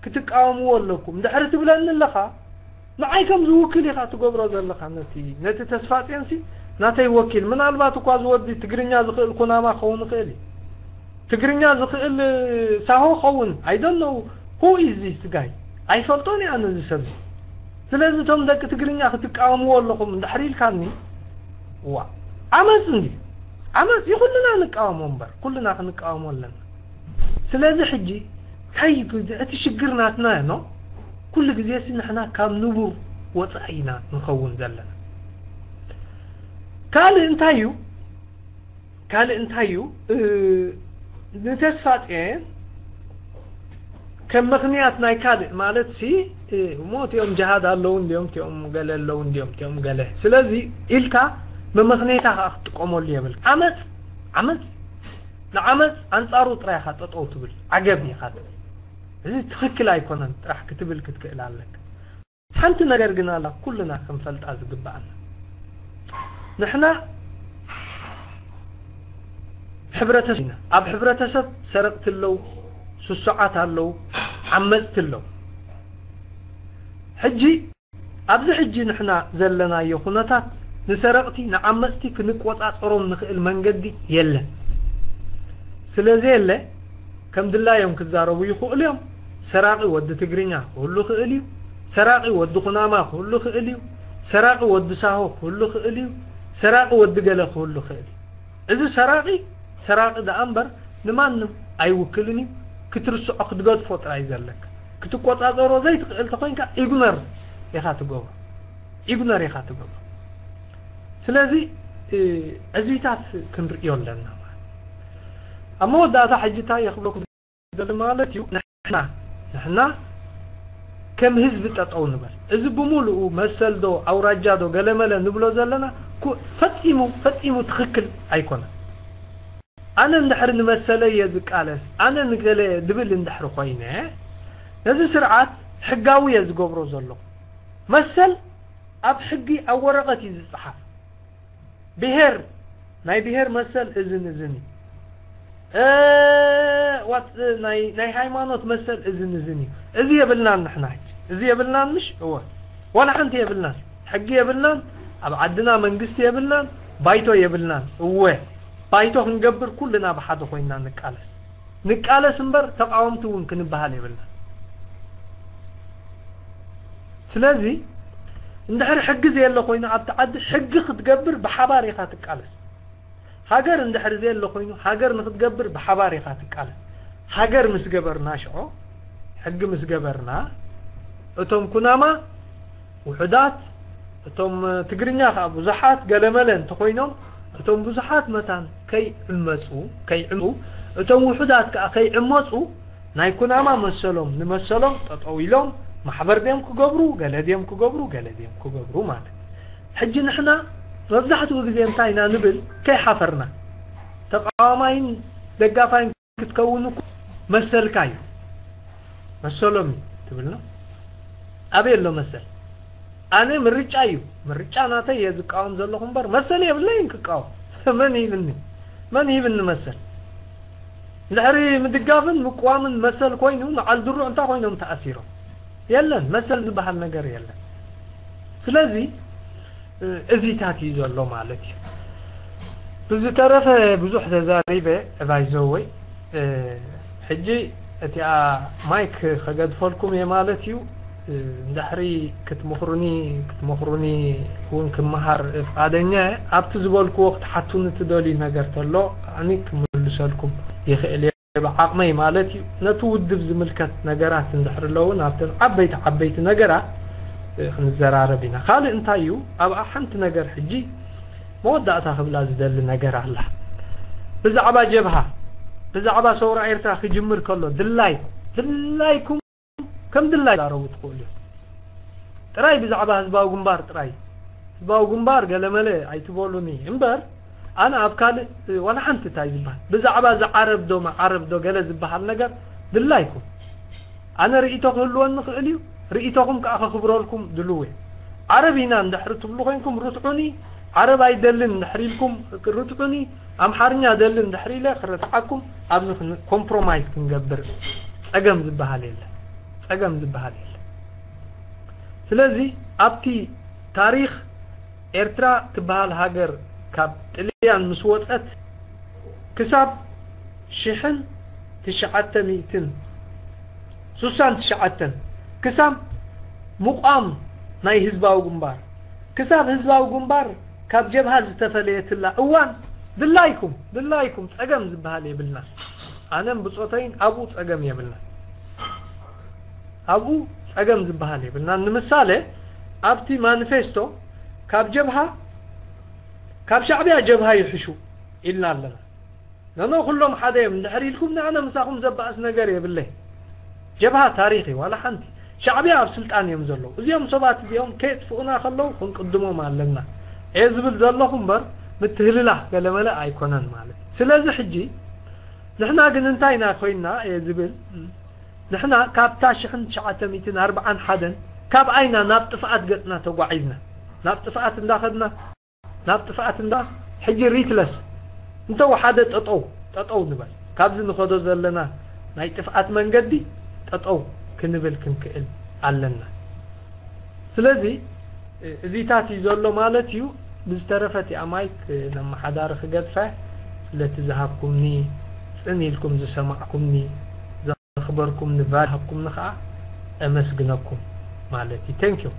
كتقاوم ولكم دحر تبلن لخا نعايكم زوكل يخا تغبرو زلخا نتي تسفاطينسي ناتاي وكيل من البات كواز ودي تግርኛ زخيل كناما خون خيلي تግርኛ زخيل ساهو خون I don't know who is this guy ኣይፈልጦን ኣነ ዝሰብ ስለዚህ ቶም ደቂ ትግርኛ ክትቃወምዎ ኣለኹም እንድሕሪል ካኒ ዋ ዓመፅ እንዲ ዓመፅ ይኹልና ንቃወሞ እምበር ኩልና ክንቃወሞ ኣለና ስለዚህ ሕጂ ታይ እቲ ሽግርናትና ነው ኩሉ ግዜ ንሕና ካብ ንቡር ወፃኢና ንኸውን ዘለና ካልእ እንታዩ ንተስፋጽየን ከም ምኽንያት ናይ ካልእ ማለት ሲ ሞትዮም ጀሃድ ኣለዉ እንዲዮም ቲኦም ገለ ኣለዉ እንዲዮም ቲኦም ገለ ስለዚ ኢልካ በምኽንያታ ክትቆመሉ የብል ዓመፅ ንዓመፅ አንጻሩ ጥራይ ኢኻ ጠጠው ትብል ዓገብ ኢኻ ትብል እዚ ትክክል ኣይኮነን ጥራሕ ክትብል ክትክእል ኣለክ ሓንቲ ነገር ግን ኣላ ኩልና ክንፈልጣ ዝግባአና ንሕና ሕብረተሰብና ኣብ ሕብረተሰብ ሰረቕት ኣለዉ ስሱዓት ኣለዉ ዓመፅት ኣለዉ ሕጂ ኣብዚ ሕጂ ንሕና ዘለናዮ ኩነታት ንሰረቕቲ ንዓመፅቲ ክንቆፃፀሮም ንኽእል መንገዲ የለን ስለዚ የለ ከም ድላዮም ክዛረቡ ይኽእሉ እዮም ሰራቂ ወዲ ትግርኛ ሁሉ ክእል እዩ ሰራቂ ወዲ ኩናማ ሁሉ ክእል እዩ ሰራቂ ወዲ ሳሆ ሁሉ ክእል እዩ ሰራቂ ወዲ ገለ ሁሉ ክእል እዚ ሰራቂ ደኣ እምበር ንማንም ኣይውክልን እዩ ክትርስዖ ክትገድፎ ጥራይ ዘለክ ክትቆፃፀሮ ዘይትኽእል ተኮይንካ ኢግኖር ኢኻ ትገብሮ ስለዚ ዕዝቢታት ክንርእዮ ኣለና ኣብ መወዳእታ ሕጂታ የኽብለኩም ዘለ ማለት እዩ ንሕና ከም ህዝቢ ጠጠው ንበል እዚ ብሙሉኡ መሰልዶ ኣውራጃዶ ገለመለ ንብሎ ዘለና ፈጢሙ ትኽክል ኣይኮነን ኣነ እንድሕር ንመሰለ የዝቃለስ ኣነ ንገለ ድብል እንድሕር ኮይነ ነዚ ስርዓት ሕጋዊ የዝገብሮ ዘሎ መሰል ኣብ ሕጊ ኣብ ወረቐት እዩ ዝፅሓፍ ብሄር ናይ ብሄር መሰል እዝኒ ናይ ሃይማኖት መሰል እዝኒ እዚ የብልናን ንሕና እዚ የብልናን ምሽ ወላ ሓንቲ የብልናን ሕጊ የብልናን ኣብ ዓድና መንግስቲ የብልናን ባይቶ የብልናን ባይቶ ክንገብር ኩልና ብሓደ ኮይና ንቃለስ እምበር ተቃወምቲ እውን ክንበሃል የብልናን ስለዚ እንድሕር ሕጊ ዘየለ ኮይኑ ኣብቲ ዓዲ ሕጊ ክትገብር ብሓባር ኢኻ ትቃለስ ሃገር እንድሕር ዘየለ ኮይኑ ሃገር ንክትገብር ብሓባር ኢኻ ትቃለስ ሃገር ምስ ገበርና ሽዖ ሕጊ ምስ ገበርና እቶም ኩናማ ውሑዳት እቶም ትግርኛ ከዓ ብዙሓት ገለመለ እንተኮይኖም እቶም ብዙሓት መታን ከይዕመፁ እቶም ውሑዳት ከዓ ከይዕመፁ ናይ ኩናማ መሰሎም ንመሰሎም ጠጠው ኢሎም ማሕበር ደም ክገብሩ ገለደም ክገብሩ ማለት ሕጂ ንሕና መብዛሕትኡ ግዜ እንታይ ኢና ንብል ከይሓፈርና ተቃዋማይን ደጋፋይን ክትከውኑ መሰልካ እዩ መሰሎም ትብልና ኣበየሎ መሰል ኣነ ምርጫ ናተይ የዝቃወም ዘለኹ እምበር መሰል የብለይን ክቃወም መን ይብኒ መሰል ድሕሪ ምድጋፍን ምቋምን መሰል ኮይኑ ንዓል ድሩዕ እንታይ ኮይኖም ተኣሲሮም የለን መሰል ዝበሃል ነገር የለን ስለዚ እዚታት እዩ ዘሎ ማለት እዩ ብዝተረፈ ብዙሕ ተዛሪበ ባይዘወይ ሕጂ እቲኣ ማይክ ከገድፈልኩም እየ ማለት እዩ እንድሕሪ ክትመኽሩኒ እውን ክመሃር ፍቃደኛ ኣብቲ ዝበልክዎ ክትሓቱኒ ትደልዩ ነገር ተሎ ኣነ ክምልሰልኩም ይኽእል ብዓቕመይ ማለት እዩ ነቲ ውድብ ዝምልከት ነገራት እንድሕር ኣለዉ ናብተን ዓበይቲ ነገራት ክንዘራረብ ኢና ካልእ እንታይ እዩ ኣብኣ ሓንቲ ነገር ሕጂ መወዳእታ ክብላ ዝደሊ ነገር ኣላ ብዛዕባ ጀብሃ ብዛዕባ ሰውራ ኤርትራ ክጅምር ከሎ ድላይኩም ከም ድላይ ዛረቡ ትኽእሉ ጥራይ ብዛዕባ ህዝባዊ ግንባር ህዝባዊ ግንባር ገለመለ ኣይትበሉኒ እምበር ኣነ ኣብ ካልእ ወላ ሓንቲ እንታይ ዝበሃል ብዛዕባ ዓረብዶ ገለ ዝበሃል ነገር ድላይኩም ኣነ ርእቶ ክህልወኒ ክእል እዩ ርእቶኩም ከዓ ከኽብረልኩም ድልው ዓረብ ኢና እንድሕሪ ትብሉ ኮይንኩም ርትዑኒ ዓረብ ኣይደልን እንድሕር ኢልኩም ርትዑኒ ኣምሓርኛ ደልን እንድሕር ኢለ ክርትዓኩም ኣብዚ ኮምፕሮማይዝ ክንገብር ፀገም ዝበሃል የለ ስለዚ ኣብቲ ታሪክ ኤርትራ ትበሃል ሃገር ካብ ጥልያን ምስ ወፀት ክሳብ 1969 كسام مقام ناي حزباو جنبار كسام حزباو جنبار كاب جبهة زتفليت الله اوان دلايكم صقم زبحال يبلنا انا بصوتين ابو صقم يبلنا ابو صقم زبحال يبلنا مثالي ابتي مانيفستو كاب جبهة كاب شعبية جبهة يحشو إلنا لنا لأنه كلهم حدا من دحري لكم أنا مساكم زبأس نجار بالله جبهة تاريخي ولا حنتي شعبية بسلطان يمزلوا زيهم صبات زيهم كيت فوقنا خلوا ونقدموا مالنا يزبل زلهم بر متهلله قال ما لا أيقونن مالك سلازي حجي نحنا قننتاينا خوينا يزبل نحنا كاب تاشحن 940 حدا كاب أينا نابطفئات قصنا توقعيزنا نابطفئات انداخدنا نابطفئات اندا حجي ريتلس انتو حدا تطو نبال كابز نخدو زلنا ناي طفئات منقدي تطو كنبل كنكئل علنا سلازي زيتاتي زولو مالتيو بزترفتي امايك لما حدار خقدفه التي زهابكمني صني لكم زسمعكمني زخبركم نفالحكم نخا امسجنكم مالتي ثانك يو